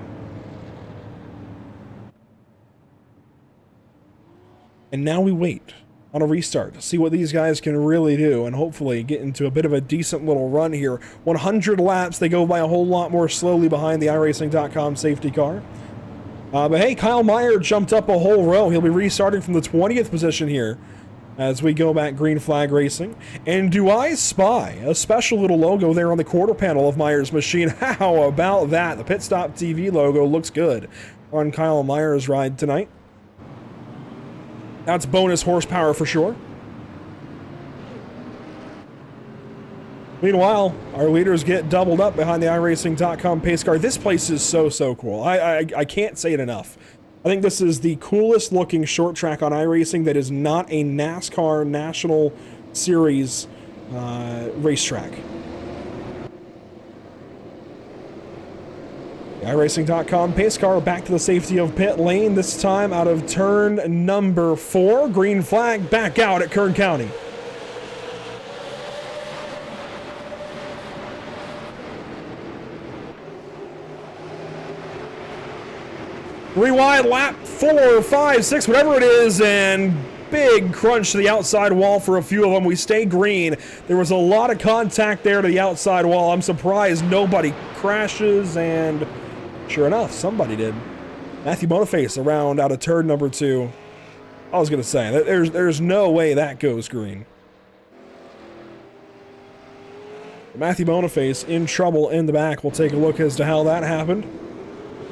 And now we wait on a restart to see what these guys can really do and hopefully get into a bit of a decent little run here. 100 laps, they go by a whole lot more slowly behind the iRacing.com safety car. But hey, Kyle Meyer jumped up a whole row. He'll be restarting from the 20th position here as we go back green flag racing. And do I spy a special little logo there on the quarter panel of Meyer's machine? How about that? The Pit Stop TV logo looks good on Kyle Meyer's ride tonight. That's bonus horsepower for sure. Meanwhile, our leaders get doubled up behind the iRacing.com pace car. This place is so cool. I can't say it enough. I think this is the coolest looking short track on iRacing that is not a NASCAR National Series racetrack. The iRacing.com pace car back to the safety of pit lane, this time out of turn number 4. Green flag back out at Kern County. Rewind lap 4, 5, 6, whatever it is, and big crunch to the outside wall for a few of them. We stay green. There was a lot of contact there to the outside wall. I'm surprised nobody crashes, and sure enough, somebody did. Matthew Boniface around out of turn number 2. I was going to say, there's no way that goes green. Matthew Boniface in trouble in the back. We'll take a look as to how that happened.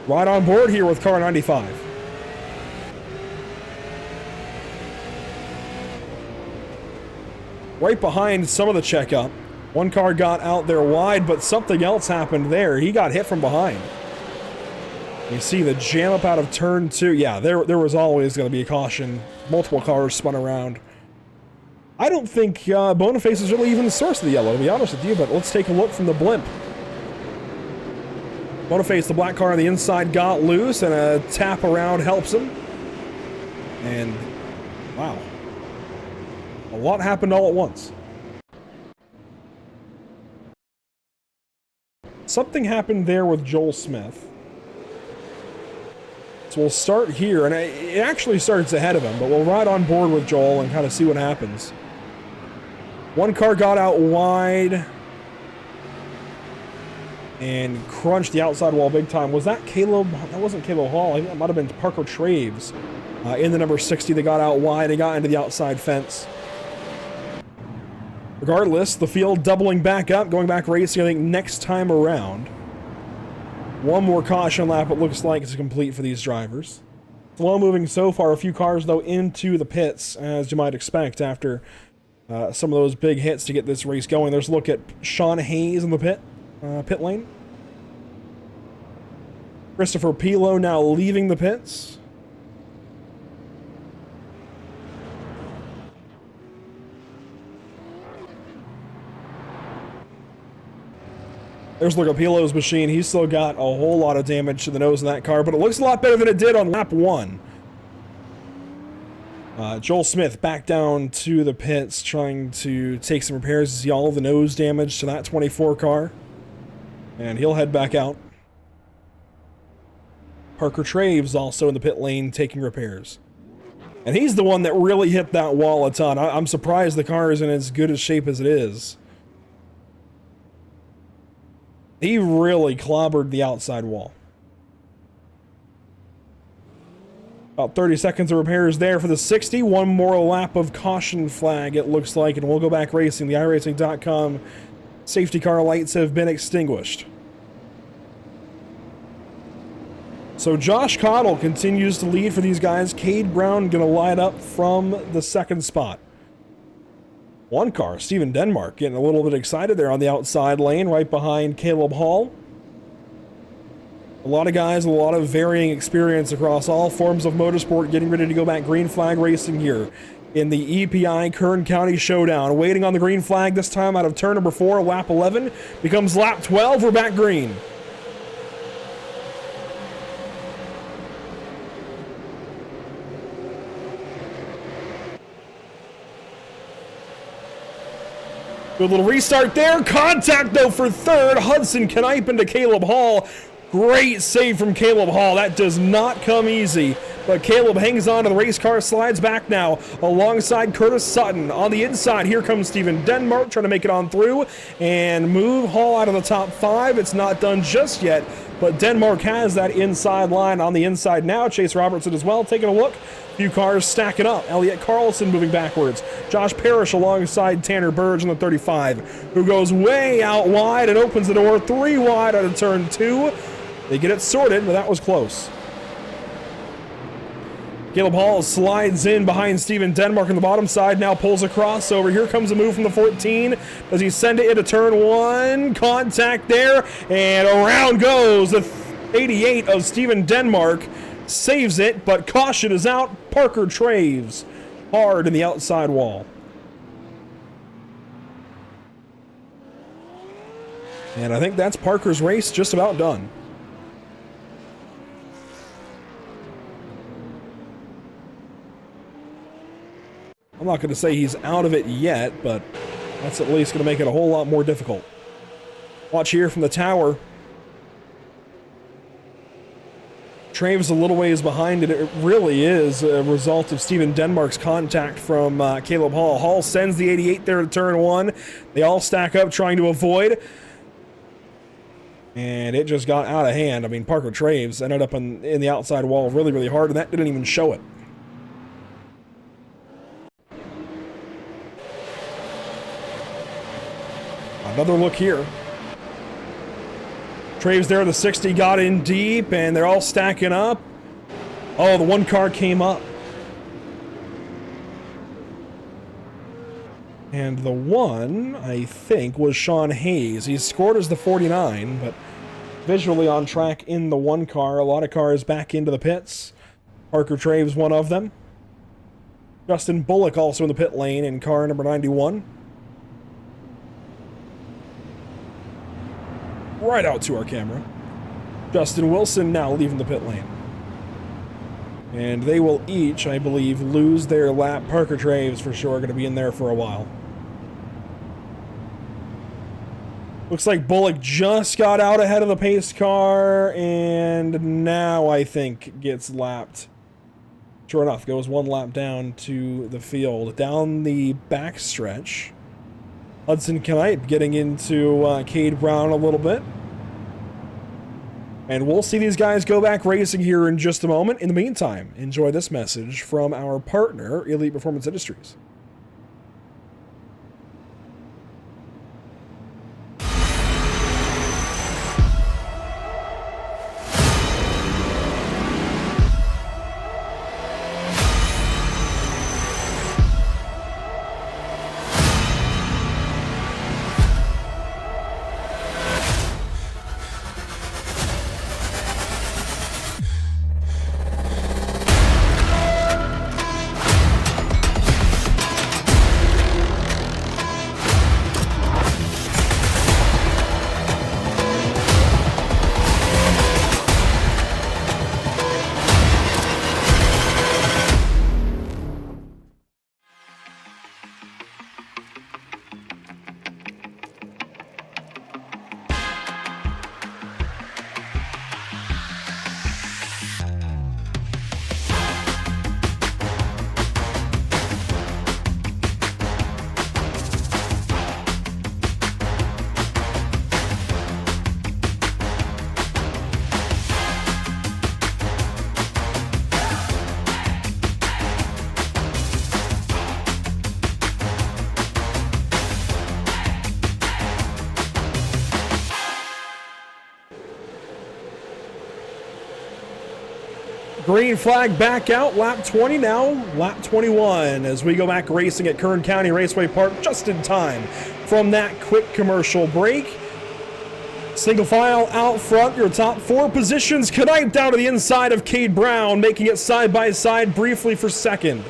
Right on board here with car 95. Right behind some of the checkup. One car got out there wide, but something else happened there. He got hit from behind. You see the jam up out of turn 2. Yeah, there was always going to be a caution. Multiple cars spun around. I don't think Boniface is really even the source of the yellow, to be honest with you, but let's take a look from the blimp. Boniface, the black car on the inside, got loose, and a tap around helps him. And, wow. A lot happened all at once. Something happened there with Joel Smith. So we'll start here, and it actually starts ahead of him, but we'll ride on board with Joel and kind of see what happens. One car got out wide and crunched the outside wall big time. Was that Caleb? That wasn't Caleb Hall. I think that might have been Parker Traves. In the number 60, they got out wide. They got into the outside fence. Regardless, the field doubling back up, going back racing, I think, next time around. One more caution lap, it looks like, is complete for these drivers. Slow moving so far. A few cars, though, into the pits, as you might expect, after some of those big hits to get this race going. There's a look at Sean Hayes in the pit lane. Christopher Pilo now leaving the pits. There's look at Pilo's machine. He's still got a whole lot of damage to the nose of that car, but it looks a lot better than it did on lap 1. Joel Smith back down to the pits, trying to take some repairs to see all of the nose damage to that 24 car. And he'll head back out. Parker Traves also in the pit lane taking repairs. And he's the one that really hit that wall a ton. I'm surprised the car is in as good a shape as it is. He really clobbered the outside wall. About 30 seconds of repairs there for the 60. One more lap of caution flag, it looks like, and we'll go back racing. The iRacing.com safety car lights have been extinguished. So Josh Cottle continues to lead for these guys. Cade Brown going to line up from the second spot. One car, Steven Denmark, getting a little bit excited there on the outside lane, right behind Caleb Hall. A lot of guys, a lot of varying experience across all forms of motorsport, getting ready to go back green flag racing here in the EPI Kern County Showdown. Waiting on the green flag this time out of turn number 4, lap 11. Becomes lap 12, we're back green. Good little restart there. Contact, though, for third. Hudson Knipe into Caleb Hall. Great save from Caleb Hall. That does not come easy. But Caleb hangs on to the race car, slides back now alongside Curtis Sutton. On the inside, here comes Steven Denmark trying to make it on through and move Hall out of the top 5. It's not done just yet, but Denmark has that inside line on the inside now. Chase Robertson as well, taking a look. Few cars stacking up. Elliott Carlson moving backwards. Josh Parrish alongside Tanner Burge on the 35, who goes way out wide and opens the door 3 wide out of turn 2. They get it sorted, but that was close. Caleb Hall slides in behind Steven Denmark on the bottom side, now pulls a crossover. Here comes a move from the 14. Does he send it into turn 1? Contact there, and around goes the 88 of Steven Denmark. Saves it, but caution is out. Parker Traves hard in the outside wall. And I think that's Parker's race just about done. I'm not going to say he's out of it yet, but that's at least going to make it a whole lot more difficult. Watch here from the tower. Traves a little ways behind it. It really is a result of Steven Denmark's contact from Caleb Hall. Hall sends the 88 there to turn 1. They all stack up trying to avoid. And it just got out of hand. I mean, Parker Traves ended up in the outside wall really, really hard, and that didn't even show it. Another look here. Traves there, the 60 got in deep, and they're all stacking up. Oh, the one car came up. And the one, I think, was Sean Hayes. He's scored as the 49, but visually on track in the one car. A lot of cars back into the pits. Parker Traves, one of them. Justin Bullock also in the pit lane in car number 91. Right out to our camera. Justin Wilson now leaving the pit lane. And they will each, I believe, lose their lap. Parker Traves for sure going to be in there for a while. Looks like Bullock just got out ahead of the pace car, and now I think gets lapped. Sure enough, goes one lap down to the field. Down the backstretch, Hudson Knight getting into Cade Brown a little bit. And we'll see these guys go back racing here in just a moment. In the meantime, enjoy this message from our partner, Elite Performance Industries. Green flag back out, lap 20 now, lap 21 as we go back racing at Kern County Raceway Park just in time from that quick commercial break. Single file out front, your top four positions. Knight down to the inside of Cade Brown, making it side by side briefly for second.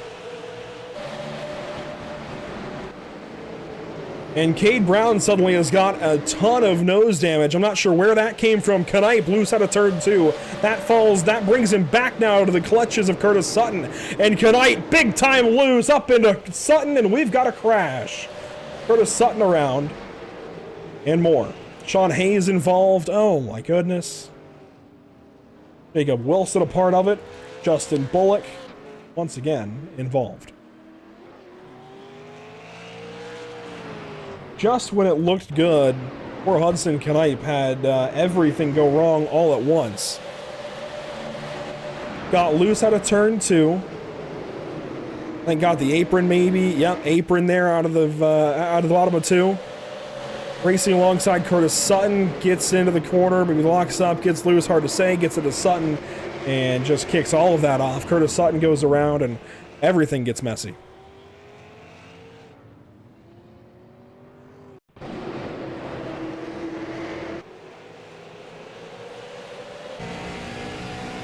And Cade Brown suddenly has got a ton of nose damage. I'm not sure where that came from. Knight loose out of turn two. That brings him back now to the clutches of Curtis Sutton. And Knight, big time loose up into Sutton, and we've got a crash. Curtis Sutton around. And more. Sean Hayes involved. Oh my goodness. Jacob Wilson a part of it. Justin Bullock, once again, involved. Just when it looked good, poor Hudson Knight had everything go wrong all at once. Got loose out of turn two. I think got the apron maybe. Yep, apron there out of the bottom of two. Racing alongside Curtis Sutton, gets into the corner, maybe locks up, gets loose, hard to say, gets into Sutton, and just kicks all of that off. Curtis Sutton goes around, and everything gets messy.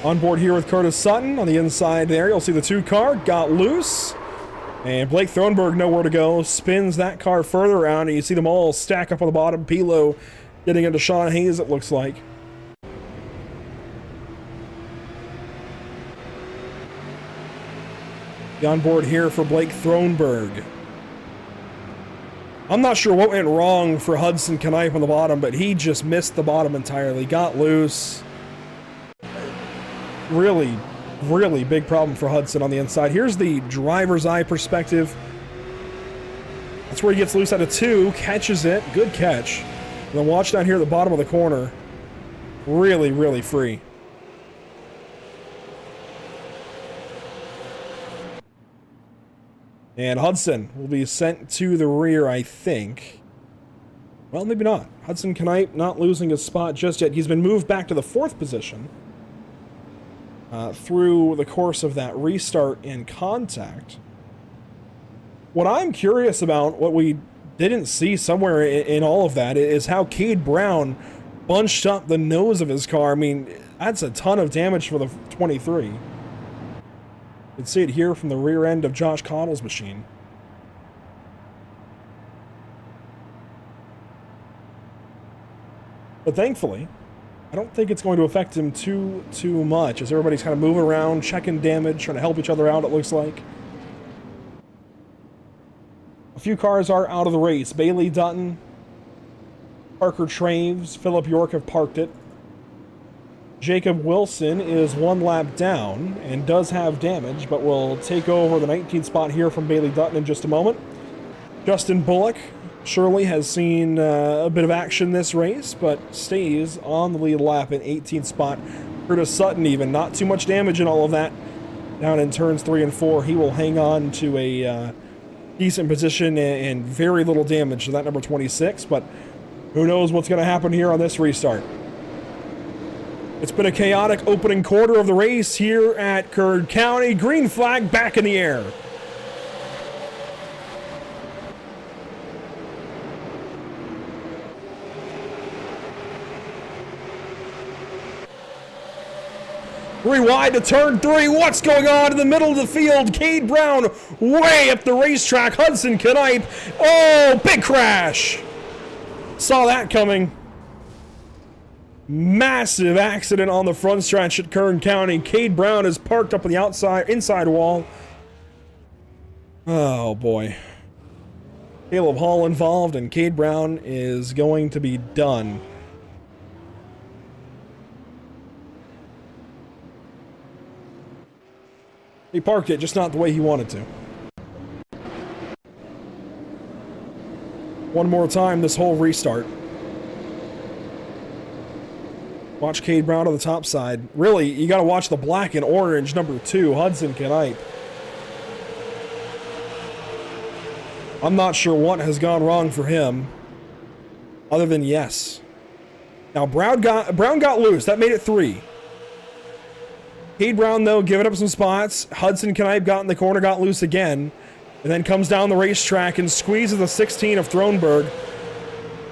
On board here with Curtis Sutton on the inside there. You'll see the two car got loose. And Blake Thronberg nowhere to go. Spins that car further around. And you see them all stack up on the bottom. Pilo getting into Sean Hayes, it looks like. On board here for Blake Thronberg. I'm not sure what went wrong for Hudson Knight on the bottom, but he just missed the bottom entirely. Got loose. Really, really big problem for Hudson on the inside. Here's the driver's eye perspective. That's where he gets loose out of two, catches it, good catch. And then watch down here at the bottom of the corner. Really, really free. And Hudson will be sent to the rear, I think. Well, maybe not. Hudson Knight not losing his spot just yet. He's been moved back to the fourth position. Through the course of that restart and contact. What I'm curious about, what we didn't see somewhere in all of that, is how Cade Brown bunched up the nose of his car. I mean, that's a ton of damage for the 23. You can see it here from the rear end of Josh Connell's machine. But thankfully, I don't think it's going to affect him too much, as everybody's kind of moving around, checking damage, trying to help each other out, it looks like. A few cars are out of the race. Bailey Dutton, Parker Traves, Philip York have parked it. Jacob Wilson is 1 lap down and does have damage, but will take over the 19th spot here from Bailey Dutton in just a moment. Justin Bullock surely has seen a bit of action this race, but stays on the lead lap in 18th spot. Curtis Sutton even, not too much damage in all of that. Down in turns 3 and 4, he will hang on to a decent position and very little damage to that number 26, but who knows what's going to happen here on this restart. It's been a chaotic opening quarter of the race here at Kern County. Green flag back in the air. Three wide to turn 3. What's going on in the middle of the field? Cade Brown way up the racetrack. Hudson Knipe. Oh, big crash. Saw that coming. Massive accident on the front stretch at Kern County. Cade Brown is parked up on the inside wall. Oh boy. Caleb Hall involved, and Cade Brown is going to be done. He parked it, just not the way he wanted to. One more time this whole restart. Watch Cade Brown on the top side. Really, you got to watch the black and orange number 2, Hudson Knipe. I'm not sure what has gone wrong for him, other than yes. Now Brown got loose. That made it 3. Cade Brown though giving up some spots. Hudson Knipe got in the corner, got loose again, and then comes down the racetrack and squeezes the 16 of Thronberg.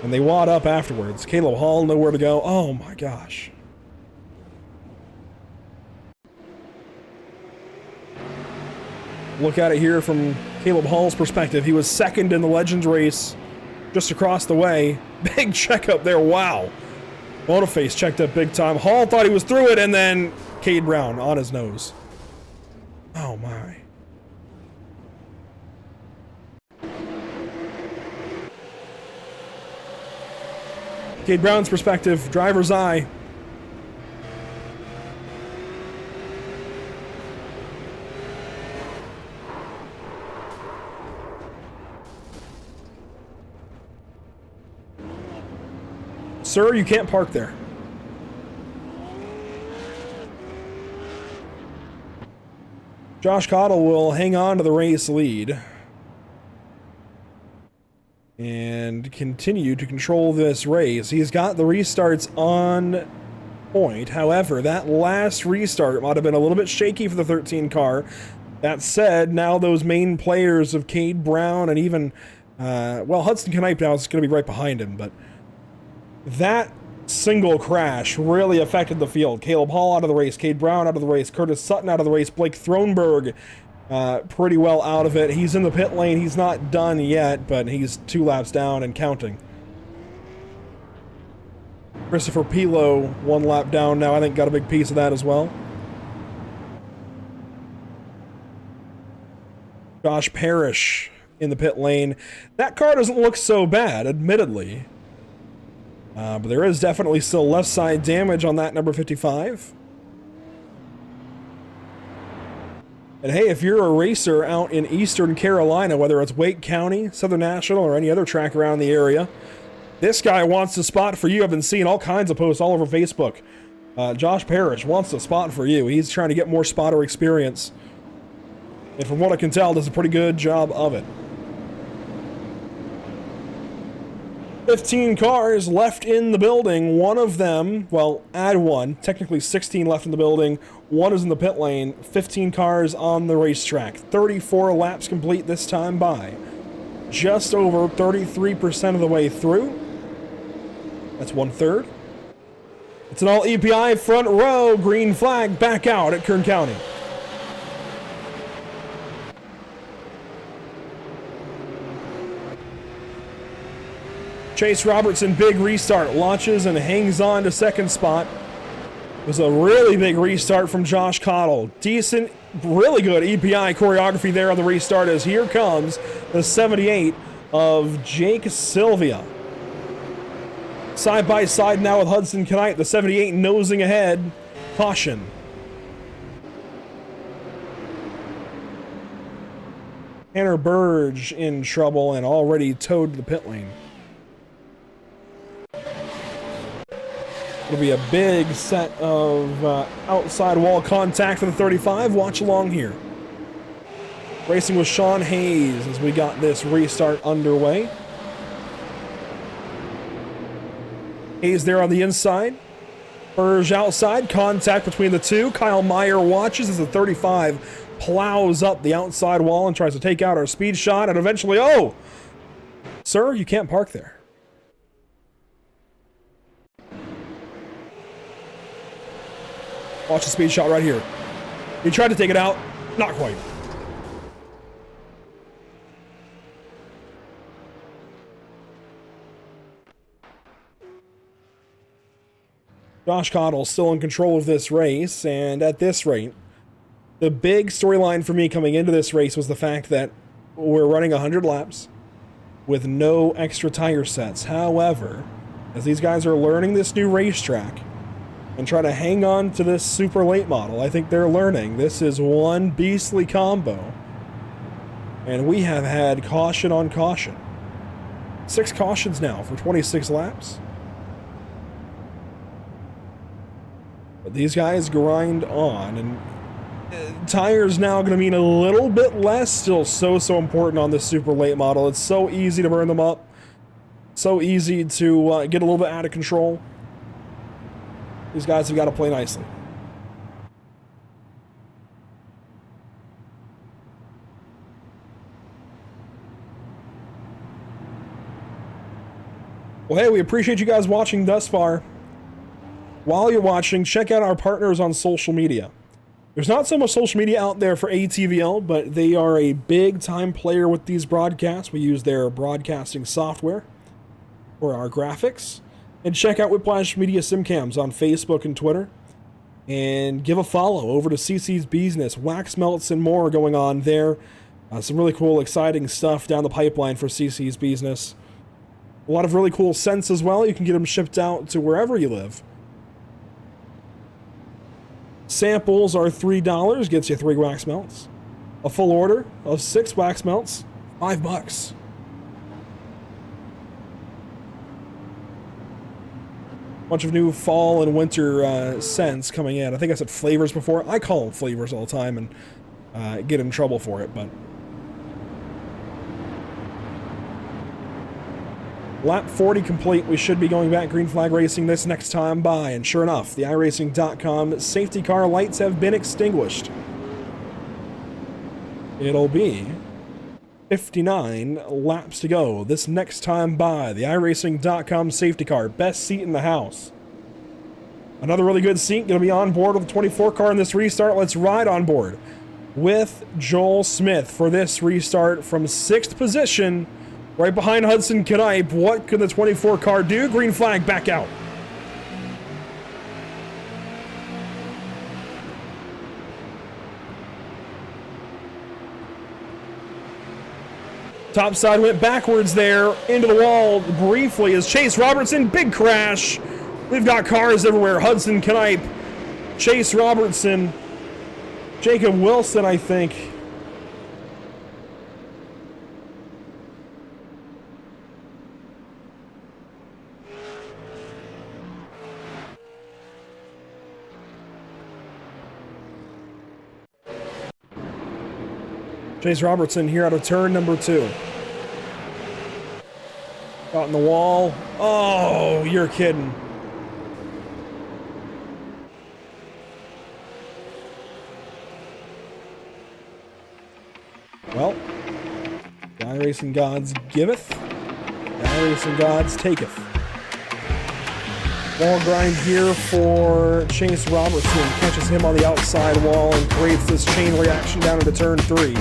And they wad up afterwards. Caleb Hall nowhere to go. Oh my gosh. Look at it here from Caleb Hall's perspective. He was second in the Legends race just across the way. Big checkup there. Wow. Boniface checked up big time. Hall thought he was through it, and then Cade Brown on his nose. Oh my. Cade Brown's perspective, driver's eye. Sir, you can't park there. Josh Cottle will hang on to the race lead and continue to control this race. He's got the restarts on point. However, that last restart might have been a little bit shaky for the 13 car. That said, now those main players of Cade Brown and even, well, Hudson Knipe now is going to be right behind him, but that single crash really affected the field. Caleb Hall out of the race, Cade Brown out of the race, Curtis Sutton out of the race, Blake Thronberg pretty well out of it. He's in the pit lane. He's not done yet, but he's 2 laps down and counting. Christopher Pilo 1 lap down now. I think got a big piece of that as well. Josh Parrish in the pit lane. That car doesn't look so bad, admittedly. But there is definitely still left side damage on that number 55. And hey, if you're a racer out in Eastern Carolina, whether it's Wake County, Southern National, or any other track around the area, this guy wants a spot for you. I've been seeing all kinds of posts all over Facebook. Josh Parrish wants a spot for you. He's trying to get more spotter experience. And from what I can tell, does a pretty good job of it. 15 cars left in the building. One of them, well, add 1. Technically 16 left in the building. 1 is in the pit lane. 15 cars on the racetrack. 34 laps complete this time by. Just over 33% of the way through. That's 1/3. It's an all EPI front row. Green flag back out at Kern County. Chase Robertson, big restart, launches and hangs on to second spot. It was a really big restart from Josh Cottle. Decent, really good EPI choreography there on the restart as here comes the 78 of Jake Sylvia. Side by side now with Hudson Knight, the 78 nosing ahead. Caution. Tanner Burge in trouble and already towed the pit lane. It'll be a big set of outside wall contact for the 35. Watch along here. Racing with Sean Hayes as we got this restart underway. Hayes there on the inside. Burge outside. Contact between the two. Kyle Meyer watches as the 35 plows up the outside wall and tries to take out our speed shot. And eventually, oh! Sir, you can't park there. Watch the speed shot right here. He tried to take it out. Not quite. Josh Cottle still in control of this race, and at this rate, the big storyline for me coming into this race was the fact that we're running 100 laps with no extra tire sets. However, as these guys are learning this new racetrack and try to hang on to this super late model, I think they're learning this is one beastly combo. And we have had caution on caution. 6 cautions now for 26 laps. But these guys grind on, and tires now going to mean a little bit less. Still so important on this super late model. It's so easy to burn them up. So easy to get a little bit out of control. These guys have got to play nicely. Well, hey, we appreciate you guys watching thus far. While you're watching, check out our partners on social media. There's not so much social media out there for ATVL, but they are a big-time player with these broadcasts. We use their broadcasting software for our graphics. And check out Whiplash Media Simcams on Facebook and Twitter. And give a follow over to CC's Business, Wax Melts, and more going on there. Some really cool, exciting stuff down the pipeline for CC's Business. A lot of really cool scents as well. You can get them shipped out to wherever you live. Samples are $3, gets you 3 wax melts. A full order of 6 wax melts, $5. Bunch of new fall and winter scents coming in. I think I said flavors before. I call them flavors all the time and get in trouble for it, but lap 40 complete. We should be going back green flag racing this next time by, and sure enough, the iRacing.com safety car lights have been extinguished. It'll be 59 laps to go this next time by. The iRacing.com safety car, best seat in the house. Another really good seat, going to be on board with the 24 car in this restart. Let's ride on board with Joel Smith for this restart from 6th position. Right behind Hudson Knipe. What could the 24 car do? Green flag back out. Top side went backwards there into the wall briefly as Chase Robertson, big crash. We've got cars everywhere. Hudson Knipe, Chase Robertson, Jacob Wilson, I think. Chase Robertson here out of turn number 2. Got in the wall. Oh, you're kidding. Well, the iRacing gods giveth, the iRacing gods taketh. Wall grind here for Chase Robertson. Catches him on the outside wall and creates this chain reaction down into turn 3.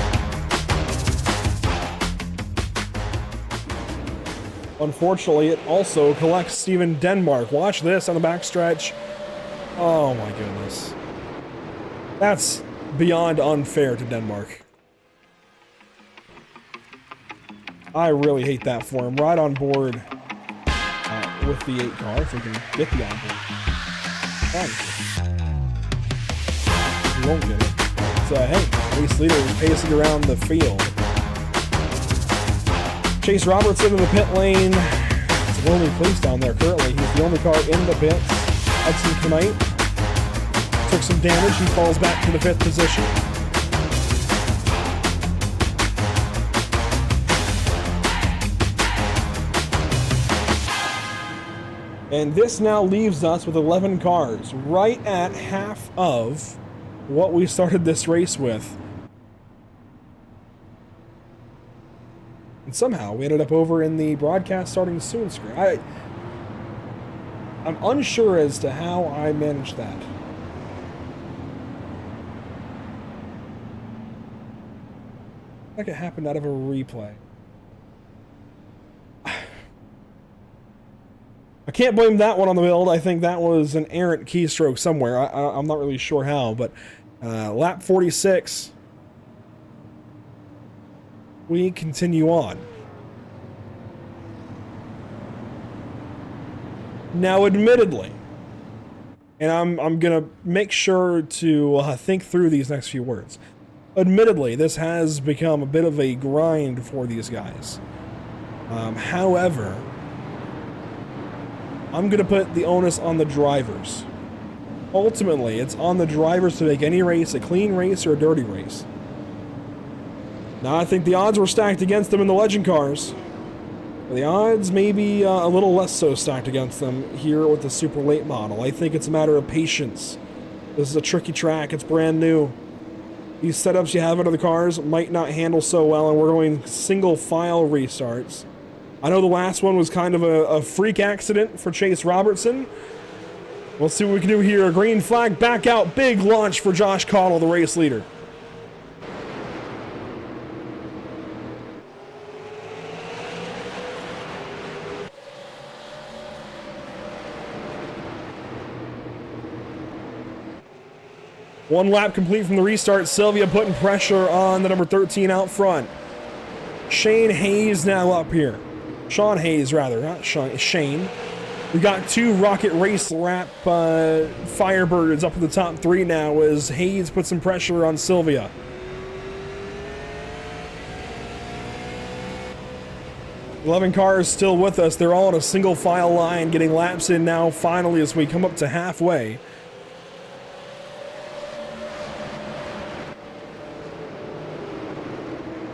Unfortunately, it also collects Steven Denmark. Watch this on the backstretch. Oh my goodness. That's beyond unfair to Denmark. I really hate that for him. Right on board with the 8 car, if we can get the on board. We won't get it. So, hey, race leader is pacing around the field. Chase Robertson in the pit lane. It's a lonely place down there currently. He's the only car in the pits. Hudson Knight took some damage. He falls back to the 5th position. And this now leaves us with 11 cars, right at half of what we started this race with. And somehow we ended up over in the broadcast starting soon screen. I'm unsure as to how I managed that. Like it happened out of a replay. I can't blame that one on the build. I think that was an errant keystroke somewhere. I'm not really sure how, but lap 46. We continue on. Now, admittedly, and I'm gonna make sure to think through these next few words. Admittedly, this has become a bit of a grind for these guys. However, I'm going to put the onus on the drivers. Ultimately, it's on the drivers to make any race a clean race or a dirty race. Now, I think the odds were stacked against them in the Legend cars. The odds may be a little less so stacked against them here with the super late model. I think it's a matter of patience. This is a tricky track. It's brand new. These setups you have under the cars might not handle so well, and we're going single file restarts. I know the last one was kind of a freak accident for Chase Robertson. We'll see what we can do here. A green flag back out. Big launch for Josh Cottle, the race leader. One lap complete from the restart. Sylvia putting pressure on the number 13 out front. Shane Hayes now up here. Sean Hayes, rather, not Shane. We got 2 Rocket Race Lap Firebirds up in the top 3 now as Hayes puts some pressure on Sylvia. Eleven cars still with us. They're all in a single file line, getting laps in now finally as we come up to halfway.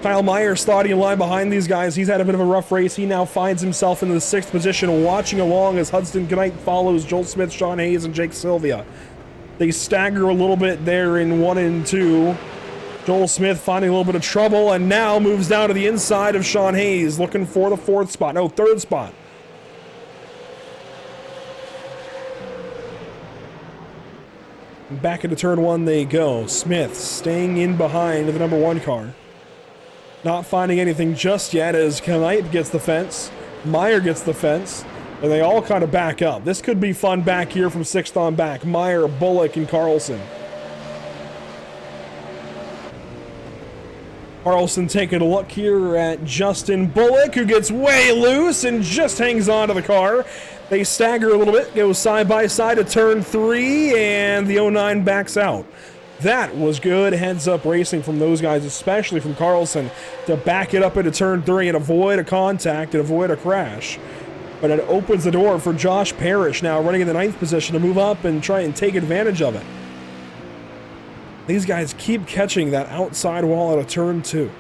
Kyle Meyer starting in line behind these guys. He's had a bit of a rough race. He now finds himself in the 6th position, watching along as Hudson Knight follows Joel Smith, Sean Hayes, and Jake Sylvia. They stagger a little bit there in 1 and 2. Joel Smith finding a little bit of trouble and now moves down to the inside of Sean Hayes, looking for the 4th spot. No, 3rd spot. Back into turn 1 they go. Smith staying in behind the number 1 car. Not finding anything just yet as Knight gets the fence, Meyer gets the fence, and they all kind of back up. This could be fun back here from 6th on back. Meyer, Bullock, and Carlson. Carlson taking a look here at Justin Bullock, who gets way loose and just hangs on to the car. They stagger a little bit, go side by side to turn 3, and the 09 backs out. That was good heads-up racing from those guys, especially from Carlson, to back it up into turn 3 and avoid a contact and avoid a crash. But it opens the door for Josh Parrish now running in the 9th position to move up and try and take advantage of it. These guys keep catching that outside wall out of turn 2.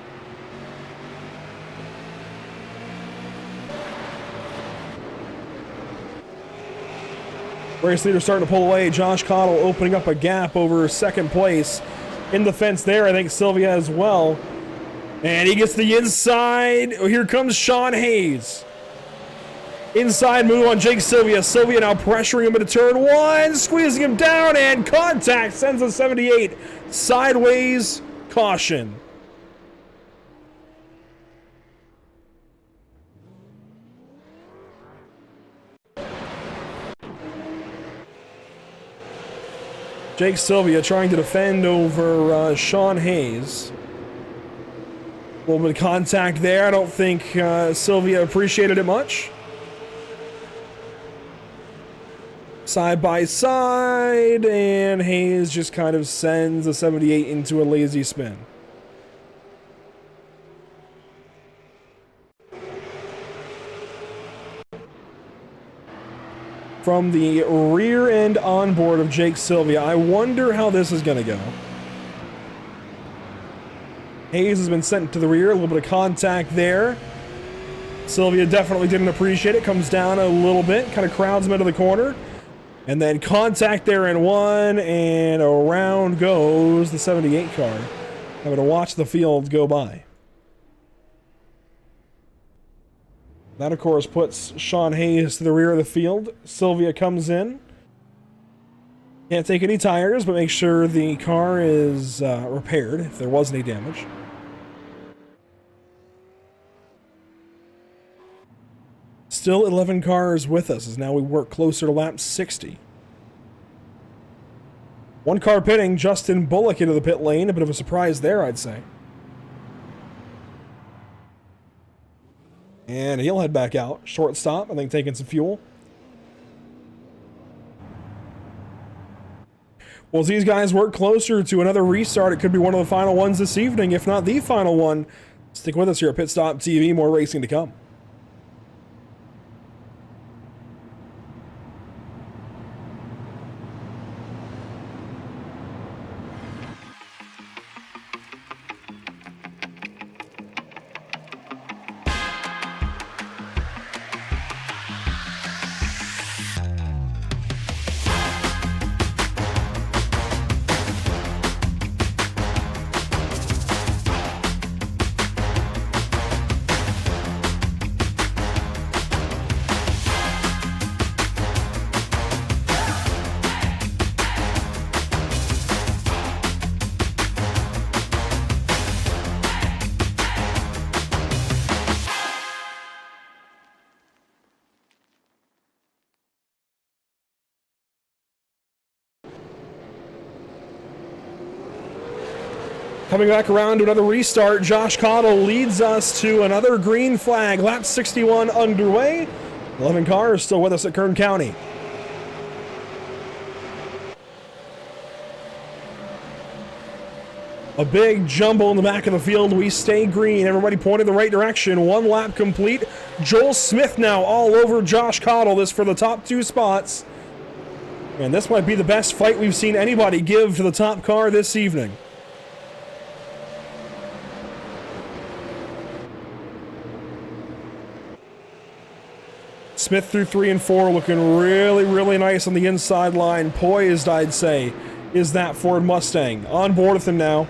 Race leader starting to pull away. Josh Cottle opening up a gap over 2nd place. In the fence there, I think Sylvia as well. And he gets the inside. Oh, here comes Sean Hayes. Inside move on Jake Sylvia. Sylvia now pressuring him into turn 1. Squeezing him down and contact. Sends a 78. Sideways caution. Jake Sylvia trying to defend over Sean Hayes. A little bit of contact there. I don't think Sylvia appreciated it much. Side by side, and Hayes just kind of sends the 78 into a lazy spin. From the rear end onboard of Jake Sylvia, I wonder how this is going to go. Hayes has been sent to the rear, a little bit of contact there. Sylvia definitely didn't appreciate it, comes down a little bit, kind of crowds him into the corner. And then contact there in one, and around goes the 78 car. Having to watch the field go by. That, of course, puts Sean Hayes to the rear of the field. Sylvia comes in. Can't take any tires, but make sure the car is repaired if there was any damage. Still 11 cars with us as now we work closer to lap 60. One car pitting, Justin Bullock into the pit lane. A bit of a surprise there, I'd say. And he'll head back out. Short stop, I think taking some fuel. Well, as these guys work closer to another restart, it could be one of the final ones this evening, if not the final one. Stick with us here at Pit Stop TV, more racing to come. Coming back around to another restart, Josh Cottle leads us to another green flag. Lap 61 underway. 11 cars still with us at Kern County. A big jumble in the back of the field. We stay green. Everybody pointed the right direction. One lap complete. Joel Smith now all over Josh Cottle. This for the top two spots. And this might be the best fight we've seen anybody give to the top car this evening. Smith through 3 and 4, looking really, really nice on the inside line. Poised, I'd say, is that Ford Mustang. On board with him now.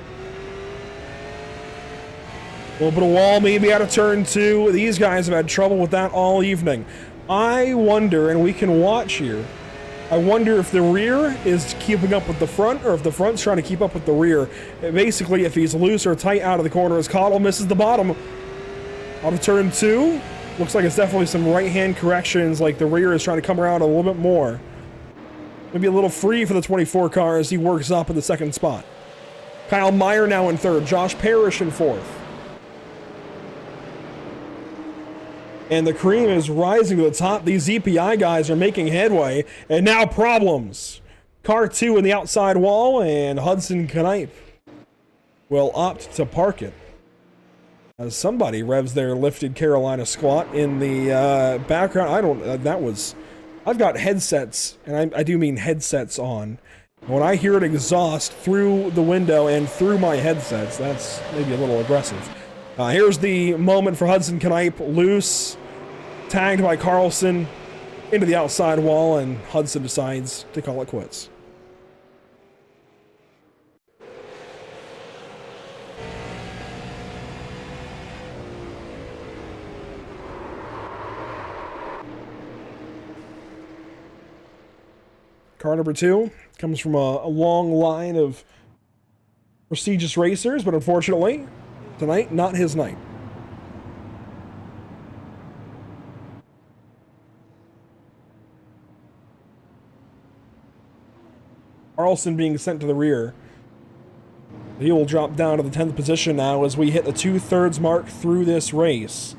A little bit of wall maybe out of turn 2. These guys have had trouble with that all evening. I wonder, and we can watch here, I wonder if the rear is keeping up with the front, or if the front's trying to keep up with the rear. Basically, if he's loose or tight out of the corner, as Cottle misses the bottom. Out of turn 2. Looks like it's definitely some right-hand corrections, like the rear is trying to come around a little bit more. Maybe a little free for the 24 car as he works up in the second spot. Kyle Meyer now in third. Josh Parrish in fourth. And the cream is rising to the top. These EPI guys are making headway. And now problems. Car 2 in the outside wall, and Hudson Knipe will opt to park it. As somebody revs their lifted Carolina squat in the background. I don't, that was, I've got headsets, and I do mean headsets on. When I hear it exhaust through the window and through my headsets, that's maybe a little aggressive. Here's the moment for Hudson Knipe, loose, tagged by Carlson into the outside wall, and Hudson decides to call it quits. Car number 2 comes from a long line of prestigious racers, but unfortunately, tonight, not his night. Carlson being sent to the rear. He will drop down to the 10th position now as we hit the 2/3 mark through this race.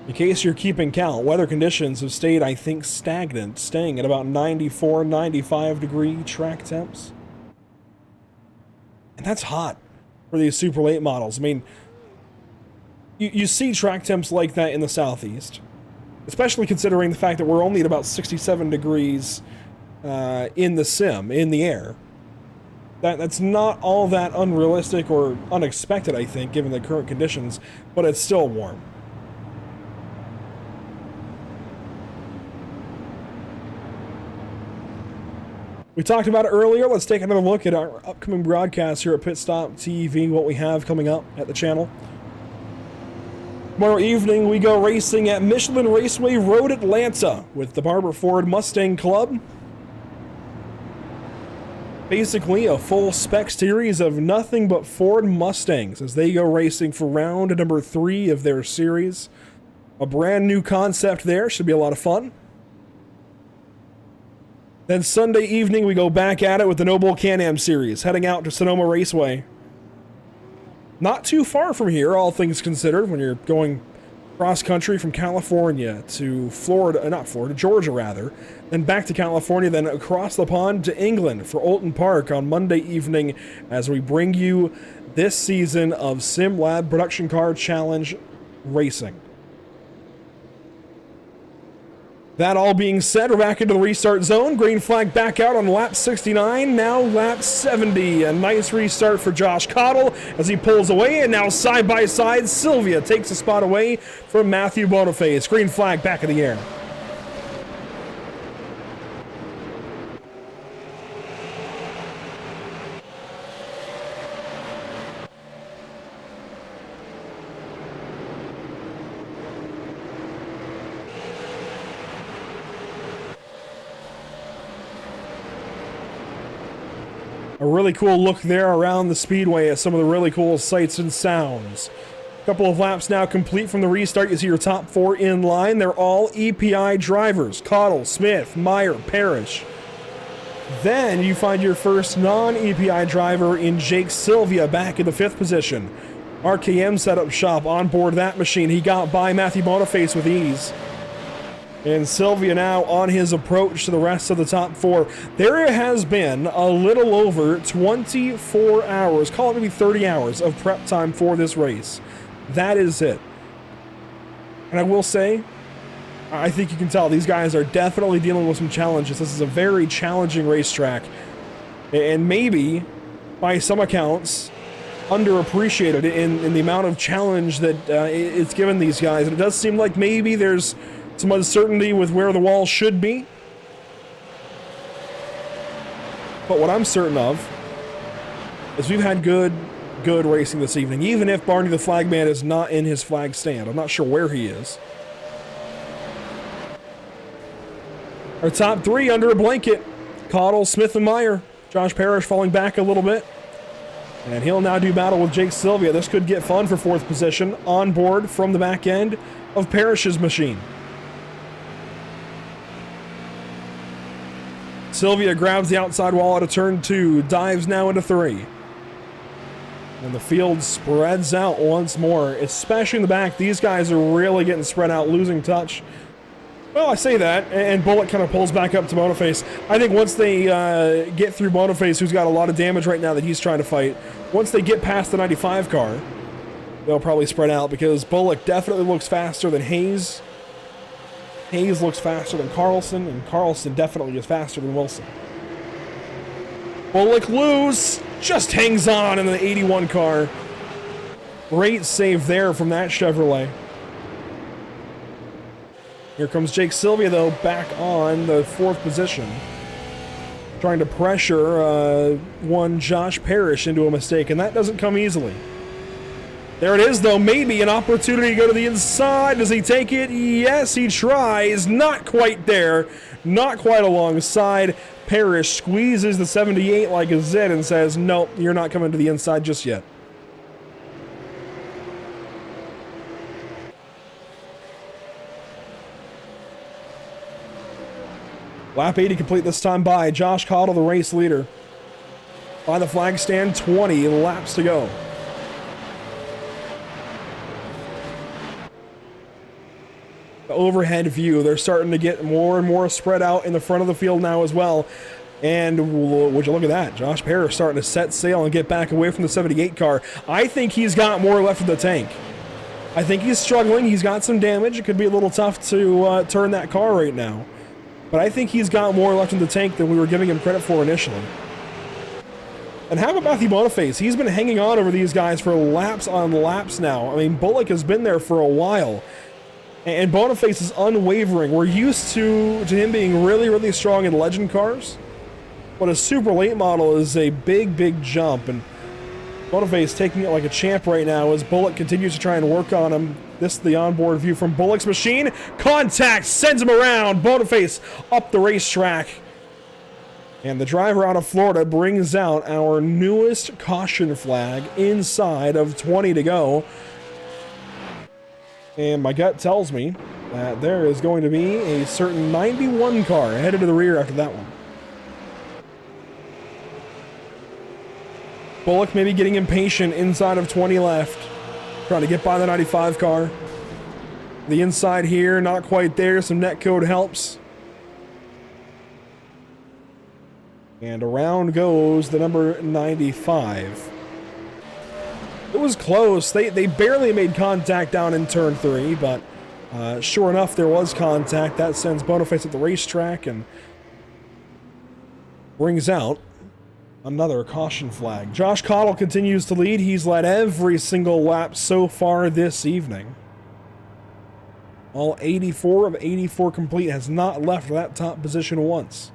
In case you're keeping count, weather conditions have stayed, I think, stagnant, staying at about 94, 95 degree track temps. And that's hot for these super late models. I mean, you see track temps like that in the southeast, especially considering the fact that we're only at about 67 degrees in the sim, in the air. That's not all that unrealistic or unexpected, I think, given the current conditions, but it's still warm. We talked about it earlier. Let's take another look at our upcoming broadcast here at Pit Stop TV, what we have coming up at the channel. Tomorrow evening, we go racing at Michelin Raceway Road, Atlanta, with the Barber Ford Mustang Club. Basically, a full spec series of nothing but Ford Mustangs as they go racing for round number 3 of their series. A brand new concept there. Should be a lot of fun. Then Sunday evening, we go back at it with the Noble Can-Am Series, heading out to Sonoma Raceway. Not too far from here, all things considered, when you're going cross-country from California to Georgia rather, then back to California, then across the pond to England for Oulton Park on Monday evening as we bring you this season of Sim Lab Production Car Challenge Racing. That all being said, we're back into the restart zone. Green flag back out on lap 69, now lap 70. A nice restart for Josh Cottle as he pulls away, and now side by side, Sylvia takes a spot away from Matthew Boniface. Green flag back in the air. A really cool look there around the speedway at some of the really cool sights and sounds. A couple of laps now complete from the restart. You see your top 4 in line. They're all EPI drivers. Cottle, Smith, Meyer, Parrish. Then you find your first non-EPI driver in Jake Sylvia back in the 5th position. RKM set up shop on board that machine. He got by Matthew Boniface with ease. And Sylvia now on his approach to the rest of the top 4. There has been a little over 24 hours, call it maybe 30 hours of prep time for this race. That is it. And I will say, I think you can tell these guys are definitely dealing with some challenges. This is a very challenging racetrack. And maybe, by some accounts, underappreciated in the amount of challenge that it's given these guys. And it does seem like maybe there's some uncertainty with where the wall should be. But what I'm certain of is we've had good racing this evening, even if Barney the Flagman is not in his flag stand. I'm not sure where he is. Our top 3 under a blanket. Cottle, Smith, and Meyer. Josh Parrish falling back a little bit. And he'll now do battle with Jake Sylvia. This could get fun for 4th position on board from the back end of Parrish's machine. Sylvia grabs the outside wall out of turn 2, dives now into 3. And the field spreads out once more, especially in the back. These guys are really getting spread out, losing touch. Well, I say that, and Bullock kind of pulls back up to Boniface. I think once they get through Boniface, who's got a lot of damage right now that he's trying to fight, once they get past the 95 car, they'll probably spread out because Bullock definitely looks faster than Hayes. Hayes looks faster than Carlson, and Carlson definitely is faster than Wilson. Bullock loose, just hangs on in the 81 car. Great save there from that Chevrolet. Here comes Jake Sylvia, though, back on the 4th position. Trying to pressure one Josh Parrish into a mistake, and that doesn't come easily. There it is, though. Maybe an opportunity to go to the inside. Does he take it? Yes, he tries. Not quite there. Not quite alongside. Parrish squeezes the 78 like a zit and says, nope, you're not coming to the inside just yet. Lap 80 complete this time by Josh Cottle, the race leader. by the flag stand. 20 laps to go. The overhead view, they're starting to get more and more spread out in the front of the field now as well. And would you look at that? Josh Parrish starting to set sail and get back away from the 78 car. I think he's got more left in the tank. I think he's struggling. He's got some damage. It could be a little tough to turn that car right now. But I think he's got more left in the tank than we were giving him credit for initially. And how about Matthew Boniface? He's been hanging on over these guys for laps on laps now. I mean, Bullock has been there for a while. And Boniface is unwavering. We're used to him being really, really strong in legend cars. But a super late model is a big, big jump. And Boniface taking it like a champ right now as Bullock continues to try and work on him. This is the onboard view from Bullock's machine. Contact sends him around. Boniface up the racetrack. And the driver out of Florida brings out our newest caution flag inside of 20 to go. And my gut tells me that there is going to be a certain 91 car headed to the rear after that one. Bullock maybe getting impatient inside of 20 left. Trying to get by the 95 car. The inside here, not quite there. Some netcode helps. And around goes the number 95. It was close. They barely made contact down in turn 3, but sure enough, there was contact. That sends Boniface at the racetrack and brings out another caution flag. Josh Cottle continues to lead. He's led every single lap so far this evening. All 84 of 84 complete, has not left that top position once.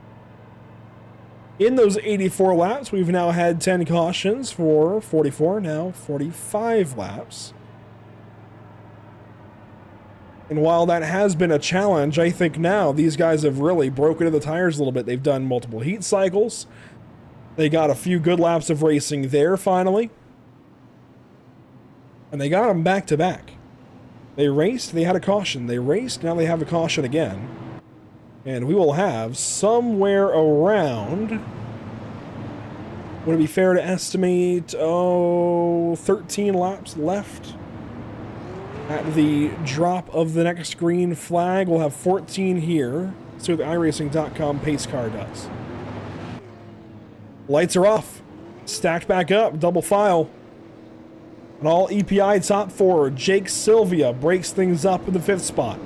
In those 84 laps, we've now had 10 cautions for 44, now 45 laps. And while that has been a challenge, I think now these guys have really broken into the tires a little bit. They've done multiple heat cycles. They got a few good laps of racing there finally. And they got them back to back. They raced, they had a caution. They raced, now they have a caution again. And we will have somewhere around, would it be fair to estimate, 13 laps left at the drop of the next green flag. We'll have 14 here. So the iRacing.com pace car does. Lights are off. Stacked back up, double file. An all EPI top 4. Jake Sylvia breaks things up in the 5th spot.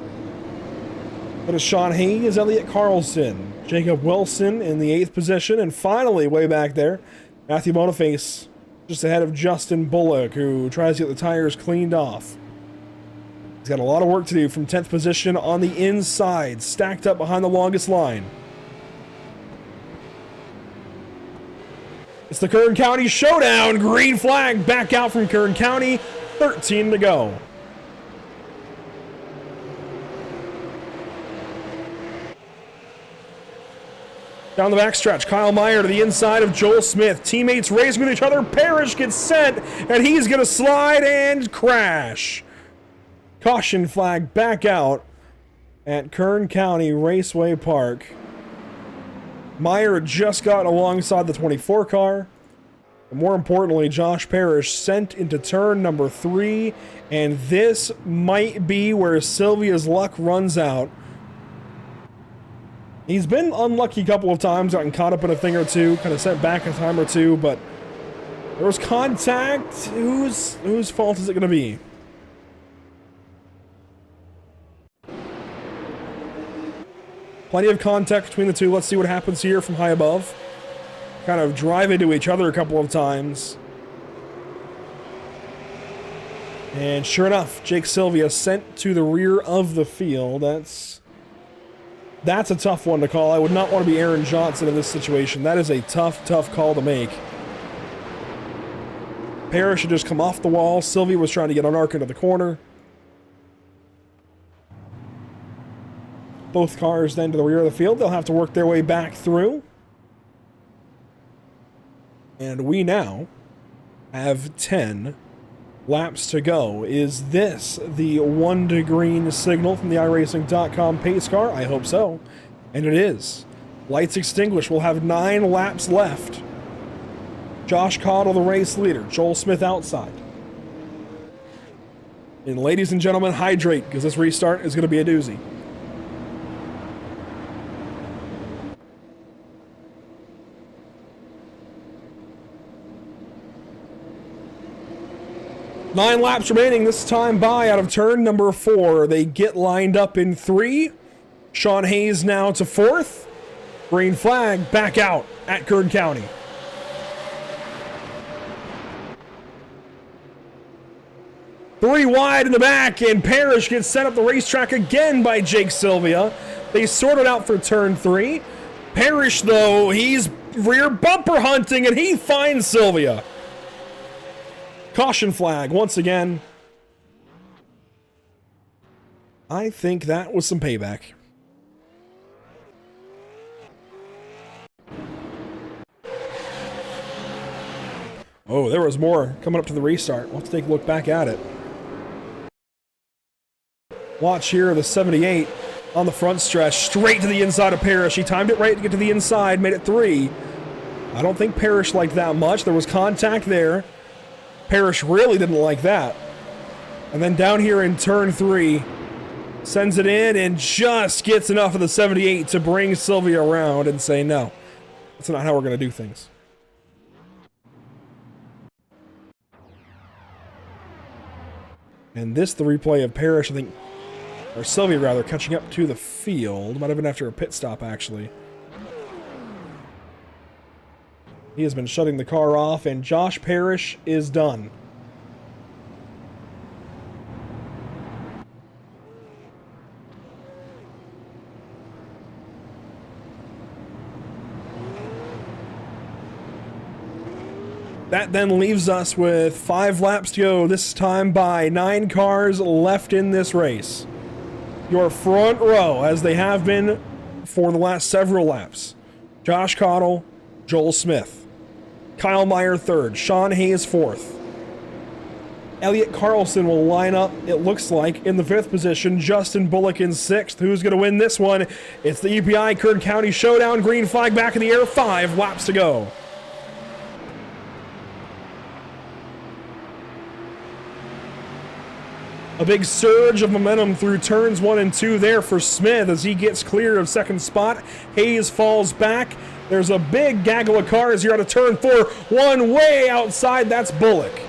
That is Sean Hayes, Elliott Carlson, Jacob Wilson in the 8th position, and finally, way back there, Matthew Boniface, just ahead of Justin Bullock, who tries to get the tires cleaned off. He's got a lot of work to do from 10th position on the inside, stacked up behind the longest line. It's the Kern County Showdown. Green flag back out from Kern County. 13 to go. Down the backstretch, Kyle Meyer to the inside of Joel Smith. Teammates racing with each other. Parrish gets sent, and he's going to slide and crash. Caution flag back out at Kern County Raceway Park. Meyer just got alongside the 24 car. And more importantly, Josh Parrish sent into turn number 3, and this might be where Sylvia's luck runs out. He's been unlucky a couple of times, gotten caught up in a thing or two, kind of sent back a time or two, but there was contact. Whose fault is it going to be? Plenty of contact between the two. Let's see what happens here from high above. Kind of drive into each other a couple of times. And sure enough, Jake Sylvia sent to the rear of the field. That's a tough one to call. I would not want to be Aaron Johnson in this situation. That is a tough, tough call to make. Parrish should just come off the wall. Sylvia was trying to get an arc into the corner. Both cars then to the rear of the field. They'll have to work their way back through. And we now have 10 laps to go. Is this the 1 to green signal from the iRacing.com pace car? I hope so. And it is. Lights extinguished. We'll have 9 laps left. Josh Cottle, the race leader. Joel Smith outside. And ladies and gentlemen, hydrate, because this restart is going to be a doozy. Nine laps remaining, this time by out of turn number 4. They get lined up in 3. Sean Hayes now to 4th. Green flag back out at Kern County. Three wide in the back, and Parrish gets sent up the racetrack again by Jake Sylvia. They sort it out for turn 3. Parrish, though, he's rear bumper hunting, and he finds Sylvia. Caution flag once again. I think that was some payback. Oh, there was more coming up to the restart. Let's take a look back at it. Watch here, the 78 on the front stretch, straight to the inside of Parrish. He timed it right to get to the inside, made it 3. I don't think Parrish liked that much. There was contact there. Parrish really didn't like that. And then down here in turn 3, sends it in and just gets enough of the 78 to bring Sylvia around and say, no, that's not how we're going to do things. And this, the replay of Parrish, I think, or Sylvia rather, catching up to the field. Might have been after a pit stop, actually. He has been shutting the car off, and Josh Parrish is done. That then leaves us with 5 laps to go, this time by 9 cars left in this race. Your front row, as they have been for the last several laps. Josh Cottle, Joel Smith. Kyle Meyer 3rd, Sean Hayes 4th. Elliot Carlson will line up, it looks like, in the 5th position. Justin Bullock in 6th. Who's going to win this one? It's the EPI Kern County Showdown. Green flag back in the air. 5 laps to go. A big surge of momentum through turns 1 and 2 there for Smith as he gets clear of 2nd spot. Hayes falls back. There's a big gaggle of cars here out of turn 4. One way outside, that's Bullock.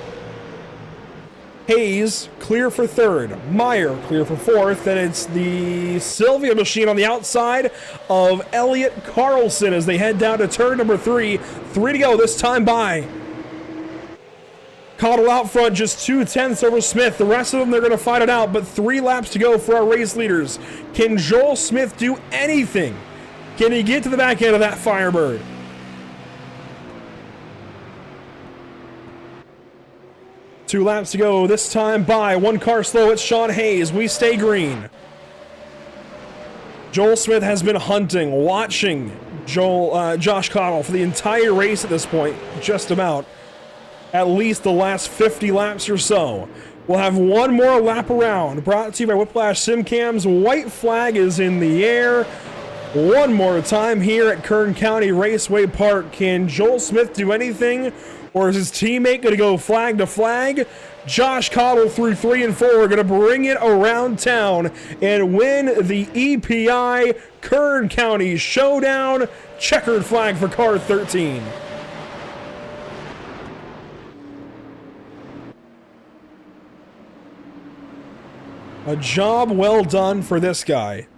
Hayes clear for 3rd. Meyer clear for 4th. And it's the Sylvia machine on the outside of Elliot Carlson as they head down to turn number 3. 3 to go this time by. Cottle out front, just 2/10 over Smith. The rest of them, they're going to fight it out, but 3 laps to go for our race leaders. Can Joel Smith do anything? Can he get to the back end of that Firebird? Two laps to go, this time by. 1 car slow, it's Sean Hayes. We stay green. Joel Smith has been hunting, watching Josh Cottle for the entire race at this point, just about. At least the last 50 laps or so. We'll have one more lap around. Brought to you by Whiplash Simcams. White flag is in the air. One more time here at Kern County Raceway Park. Can Joel Smith do anything? Or is his teammate going to go flag to flag? Josh Cottle through 3 and 4 are going to bring it around town and win the EPI Kern County Showdown. Checkered flag for car 13. A job well done for this guy.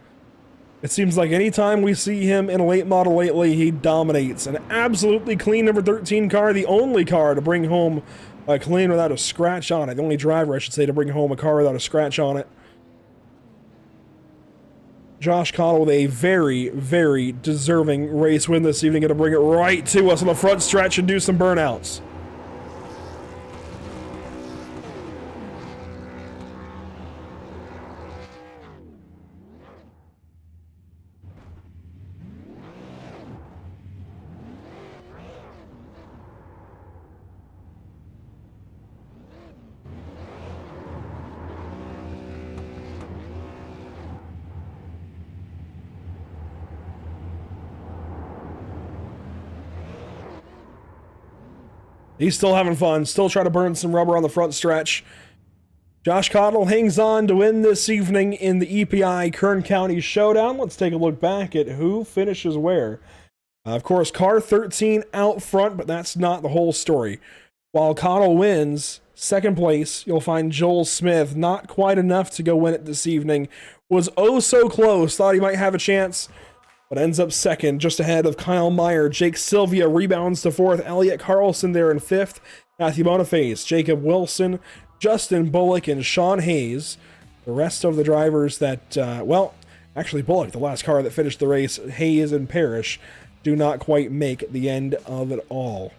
It seems like anytime we see him in a late model lately, he dominates. An absolutely clean number 13 car, the only car to bring home a clean without a scratch on it. The only driver, I should say, to bring home a car without a scratch on it. Josh Cottle with a very, very deserving race win this evening. Going to bring it right to us on the front stretch and do some burnouts. He's still having fun, still trying to burn some rubber on the front stretch. Josh Cottle hangs on to win this evening in the EPI Kern County Showdown. Let's take a look back at who finishes where. Of course, car 13 out front, but that's not the whole story. While Cottle wins, second place, you'll find Joel Smith. Not quite enough to go win it this evening. Was oh so close, thought he might have a chance, but ends up second, just ahead of Kyle Meyer. Jake Sylvia rebounds to fourth. Elliott Carlson there in fifth. Matthew Boniface, Jacob Wilson, Justin Bullock, and Sean Hayes. The rest of the drivers that, actually Bullock, the last car that finished the race, Hayes and Parrish, do not quite make the end of it all.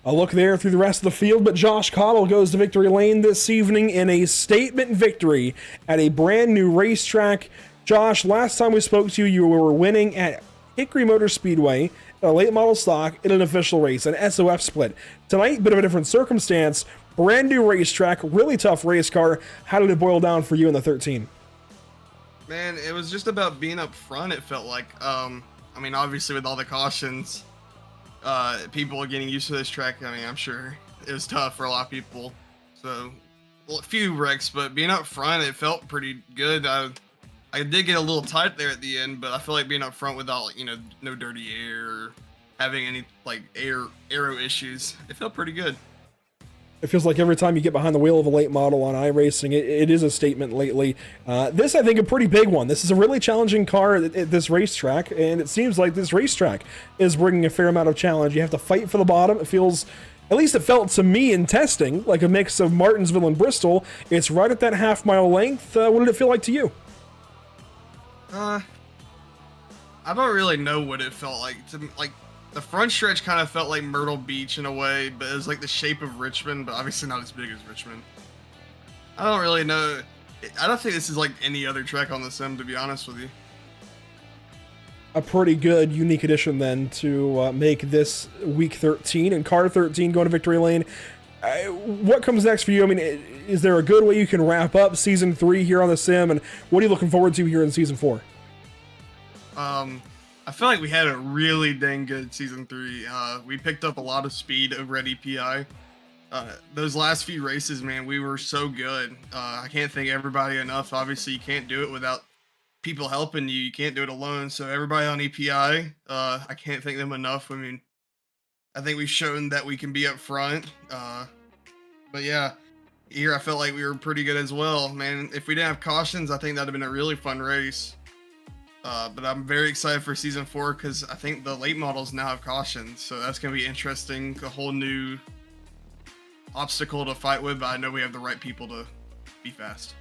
A look there through the rest of the field, but Josh Cottle goes to victory lane this evening in a statement victory at a brand new racetrack. Josh, last time we spoke to you, you were winning at Hickory Motor Speedway, a late model stock in an official race, an SOF split. Tonight, bit of a different circumstance, brand new racetrack, really tough race car. How did it boil down for you in the 13? Man, it was just about being up front, it felt like. Obviously with all the cautions, people getting used to this track, I'm sure it was tough for a lot of people. So, a few wrecks, but being up front, it felt pretty good. I did get a little tight there at the end, but I feel like being up front without, no dirty air or having any, aero issues, it felt pretty good. It feels like every time you get behind the wheel of a late model on iRacing, it is a statement lately. This, I think, a pretty big one. This is a really challenging car at this racetrack, and it seems like this racetrack is bringing a fair amount of challenge. You have to fight for the bottom. It feels, at least it felt to me in testing, like a mix of Martinsville and Bristol. It's right at that half-mile length. What did it feel like to you? I don't really know what it felt like. The front stretch kind of felt like Myrtle Beach in a way, but it was like the shape of Richmond, but obviously not as big as Richmond. I don't really know. I don't think this is like any other track on the sim, to be honest with you. A pretty good, unique addition then to make this week 13 and car 13 going to victory lane. What comes next for you? Is there a good way you can wrap up season 3 here on the sim, and what are you looking forward to here in season 4? I feel like we had a really dang good season 3. We picked up a lot of speed over at EPI. Those last few races, man, we were so good. I can't thank everybody enough. Obviously, you can't do it without people helping you. You can't do it alone. So everybody on EPI, I can't thank them enough. I think we've shown that we can be up front. But yeah, here I felt like we were pretty good as well, man. If we didn't have cautions, I think that'd have been a really fun race. But I'm very excited for season 4 because I think the late models now have cautions, so that's going to be interesting. A whole new obstacle to fight with, but I know we have the right people to be fast.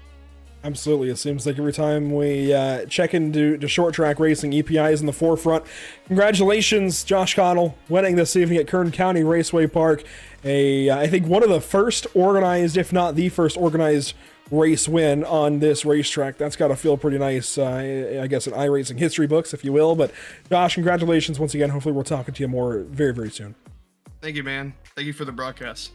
Absolutely. It seems like every time we check into short track racing, EPI is in the forefront. Congratulations, Josh Cottle, winning this evening at Kern County Raceway Park. I think one of the first organized, if not the first organized race win on this racetrack. That's got to feel pretty nice, I guess, in iRacing history books, if you will. But Josh, congratulations once again. Hopefully we'll talk to you more very, very soon. Thank you, man. Thank you for the broadcast.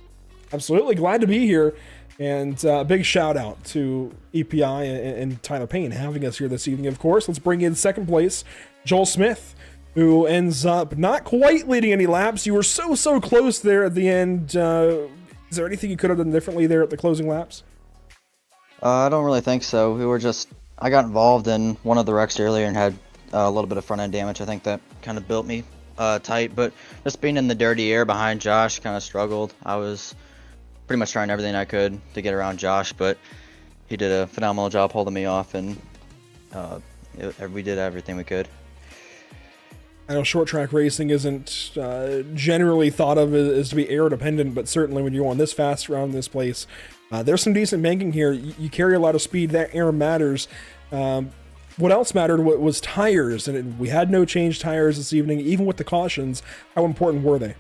Absolutely. Glad to be here. And big shout out to EPI and Tyler Payne having us here this evening, of course. Let's bring in second place, Joel Smith, who ends up not quite leading any laps. You were so close there at the end. Is there anything you could have done differently there at the closing laps? I don't really think so. I got involved in one of the wrecks earlier and had a little bit of front end damage. I think that kind of built me tight, but just being in the dirty air behind Josh kind of struggled. I was pretty much trying everything I could to get around Josh, but he did a phenomenal job holding me off, and we did everything we could. I know short track racing isn't generally thought of as to be air dependent, but certainly when you're going this fast around this place, there's some decent banking here. You carry a lot of speed. That air matters. What else mattered was tires, and we had no change tires this evening, even with the cautions. How important were they?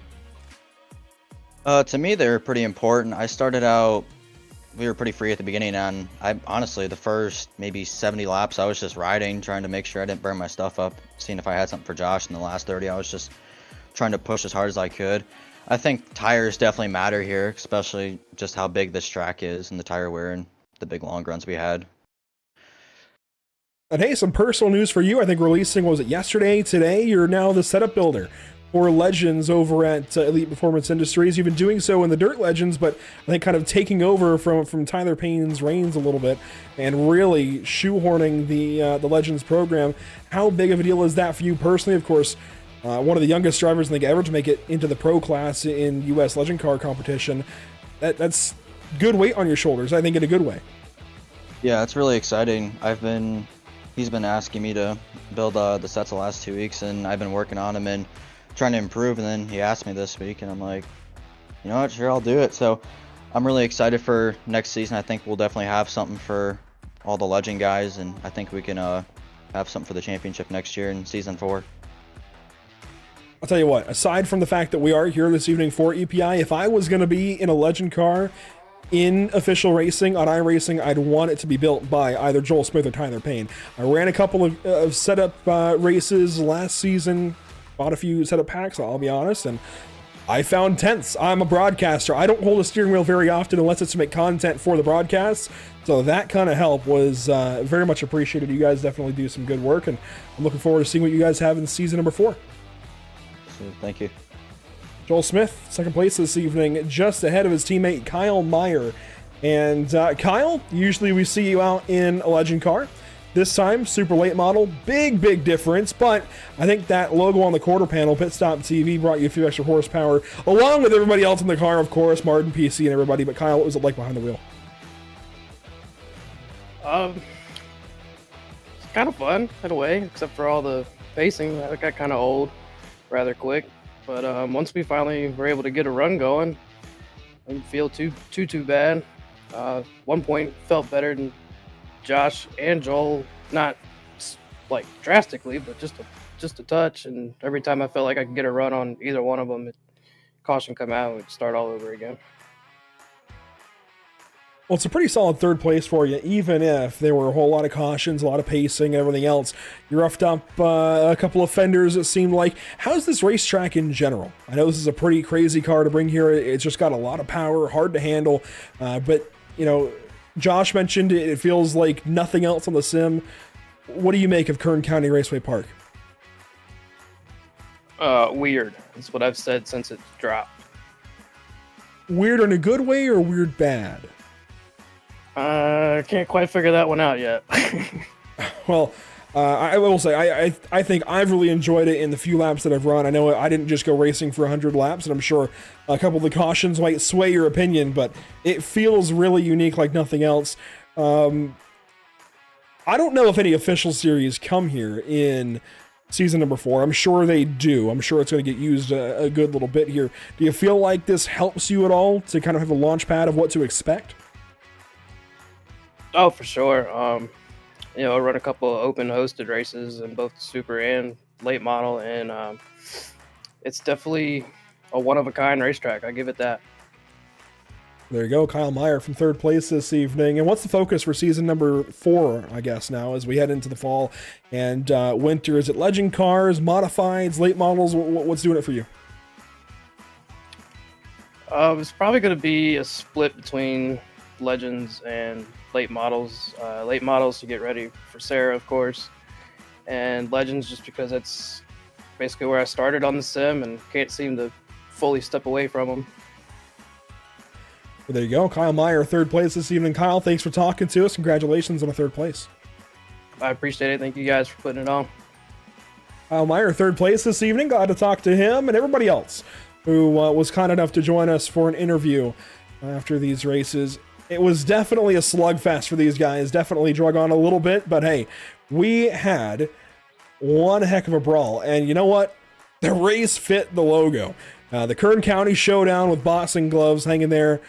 To me, they were pretty important. I started out, we were pretty free at the beginning, and honestly, the first maybe 70 laps, I was just riding, trying to make sure I didn't burn my stuff up, seeing if I had something for Josh. In the last 30, I was just trying to push as hard as I could. I think tires definitely matter here, especially just how big this track is and the tire wear and the big long runs we had. And hey, some personal news for you. I think releasing, was it yesterday, today? You're now the setup builder for Legends over at Elite Performance Industries. You've been doing so in the Dirt Legends, but I think kind of taking over from Tyler Payne's reins a little bit and really shoehorning the Legends program. How big of a deal is that for you personally? Of course, one of the youngest drivers I think ever to make it into the pro class in U.S. Legend Car competition. That's good weight on your shoulders, I think, in a good way. Yeah, it's really exciting. He's been asking me to build the sets the last 2 weeks, and I've been working on them and trying to improve. And then he asked me this week, and I'm like, you know what, sure, I'll do it. So I'm really excited for next season. I think we'll definitely have something for all the Legend guys, and I think we can have something for the championship next year in season 4. I'll tell you what, aside from the fact that we are here this evening for EPI, if I was going to be in a Legend car in official racing on iRacing, I'd want it to be built by either Joel Smith or Tyler Payne. I ran a couple of setup races last season, bought a few setup packs, I'll be honest, and I found tenths. I'm a broadcaster. I don't hold a steering wheel very often unless it's to make content for the broadcasts, so that kind of help was very much appreciated. You guys definitely do some good work, and I'm looking forward to seeing what you guys have in season number 4. Thank you. Joel Smith, second place this evening, just ahead of his teammate Kyle Meyer. And Kyle, usually we see you out in a Legend car. This time, super late model, big difference, but I think that logo on the quarter panel, Pit Stop TV, brought you a few extra horsepower, along with everybody else in the car, of course, Martin, PC, and everybody. But Kyle, what was it like behind the wheel? It's kind of fun, in a way, except for all the pacing. I got kind of old rather quick. But once we finally were able to get a run going, I didn't feel too bad. 1 point felt better than Josh and Joel, not like drastically, but just a touch. And every time I felt like I could get a run on either one of them, caution come out and we'd start all over again. Well, it's a pretty solid third place for you, even if there were a whole lot of cautions, a lot of pacing, and everything else. You roughed up a couple of fenders, it seemed like. How's this racetrack in general? I know this is a pretty crazy car to bring here. It's just got a lot of power, hard to handle. But, you know, Josh mentioned it feels like nothing else on the sim. What do you make of Kern County Raceway Park? Weird. That's what I've said since it dropped. Weird in a good way or weird bad? I can't quite figure that one out yet. Well, I will say, I think I've really enjoyed it in the few laps that I've run. I know I didn't just go racing for 100 laps, and I'm sure a couple of the cautions might sway your opinion, but it feels really unique like nothing else. I don't know if any official series come here in season number 4. I'm sure they do. I'm sure it's going to get used a good little bit here. Do you feel like this helps you at all to kind of have a launch pad of what to expect? Oh, for sure. You know, I run a couple of open hosted races in both super and late model, and it's definitely a one-of-a-kind racetrack. I give it that. There you go, Kyle Meyer from third place this evening. And what's the focus for season number 4, I guess, now, as we head into the fall and winter? Is it Legend cars, modifieds, late models? What's doing it for you? It's probably going to be a split between Legends and late models. Late models to get ready for Sarah, of course, and Legends just because that's basically where I started on the sim and can't seem to fully step away from them. Well, there you go, Kyle Meyer, third place this evening. Kyle, thanks for talking to us. Congratulations on a third place. I appreciate it. Thank you guys for putting it on. Kyle Meyer, third place this evening. Glad to talk to him and everybody else who was kind enough to join us for an interview after these races. It was definitely a slugfest for these guys, definitely drug on a little bit, but hey, we had one heck of a brawl, and you know what? The race fit the logo. The Kern County Showdown with boxing gloves hanging there,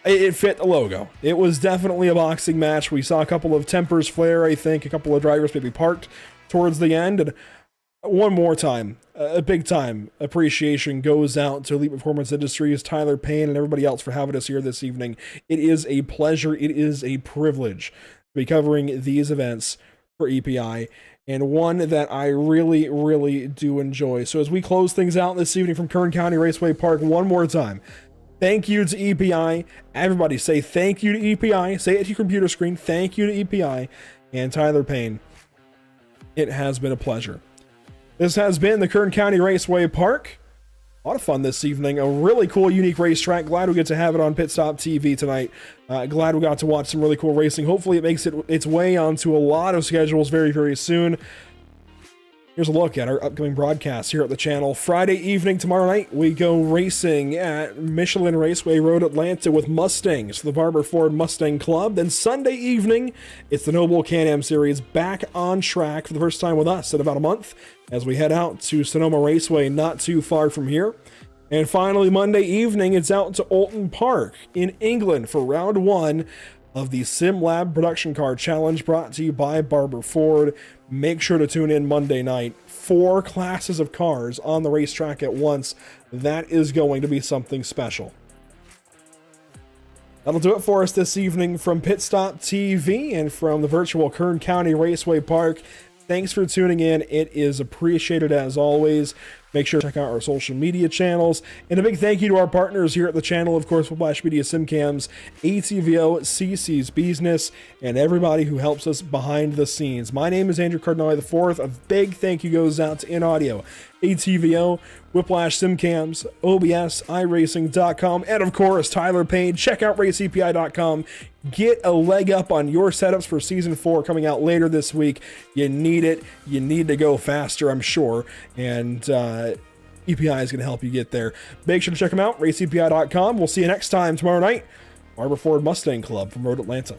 it fit the logo. It was definitely a boxing match. We saw a couple of tempers flare, I think, a couple of drivers maybe parked towards the end, and one more time, a big time appreciation goes out to Elite Performance Industries, Tyler Payne, and everybody else for having us here this evening. It is a pleasure. It is a privilege to be covering these events for EPI, and one that I really do enjoy. So as we close things out this evening from Kern County Raceway Park, one more time, thank you to EPI. Everybody say thank you to EPI. Say it to your computer screen. Thank you to EPI and Tyler Payne. It has been a pleasure. This has been the Kern County Raceway Park. A lot of fun this evening. A really cool, unique racetrack. Glad we get to have it on Pit Stop TV tonight. Glad we got to watch some really cool racing. Hopefully it makes its way onto a lot of schedules very, very soon. Here's a look at our upcoming broadcasts here at the channel. Friday evening, tomorrow night, we go racing at Michelin Raceway Road, Atlanta with Mustangs for the Barber Ford Mustang Club. Then Sunday evening, it's the Noble Can-Am Series back on track for the first time with us in about a month as we head out to Sonoma Raceway, not too far from here. And finally, Monday evening, it's out to Alton Park in England for round 1 of the Sim Lab Production Car Challenge, brought to you by Barber Ford. Make sure to tune in Monday night. 4 classes of cars on the racetrack at once. That is going to be something special. That'll do it for us this evening from Pit Stop TV and from the virtual Kern County Raceway Park. Thanks for tuning in. It is appreciated as always. Make sure to check out our social media channels. And a big thank you to our partners here at the channel, of course, Whiplash Media, SimCams, ATVO, CC's Business, and everybody who helps us behind the scenes. My name is Andrew Cardinale IV. A big thank you goes out to InAudio, ATVO, Whiplash SimCams, OBS, iRacing.com, and of course, Tyler Payne. Check out RaceEPI.com. Get a leg up on your setups for Season 4 coming out later this week. You need it. You need to go faster, I'm sure. And EPI is going to help you get there. Make sure to check them out, RaceEPI.com. We'll see you next time tomorrow night. Barber Ford Mustang Club from Road Atlanta.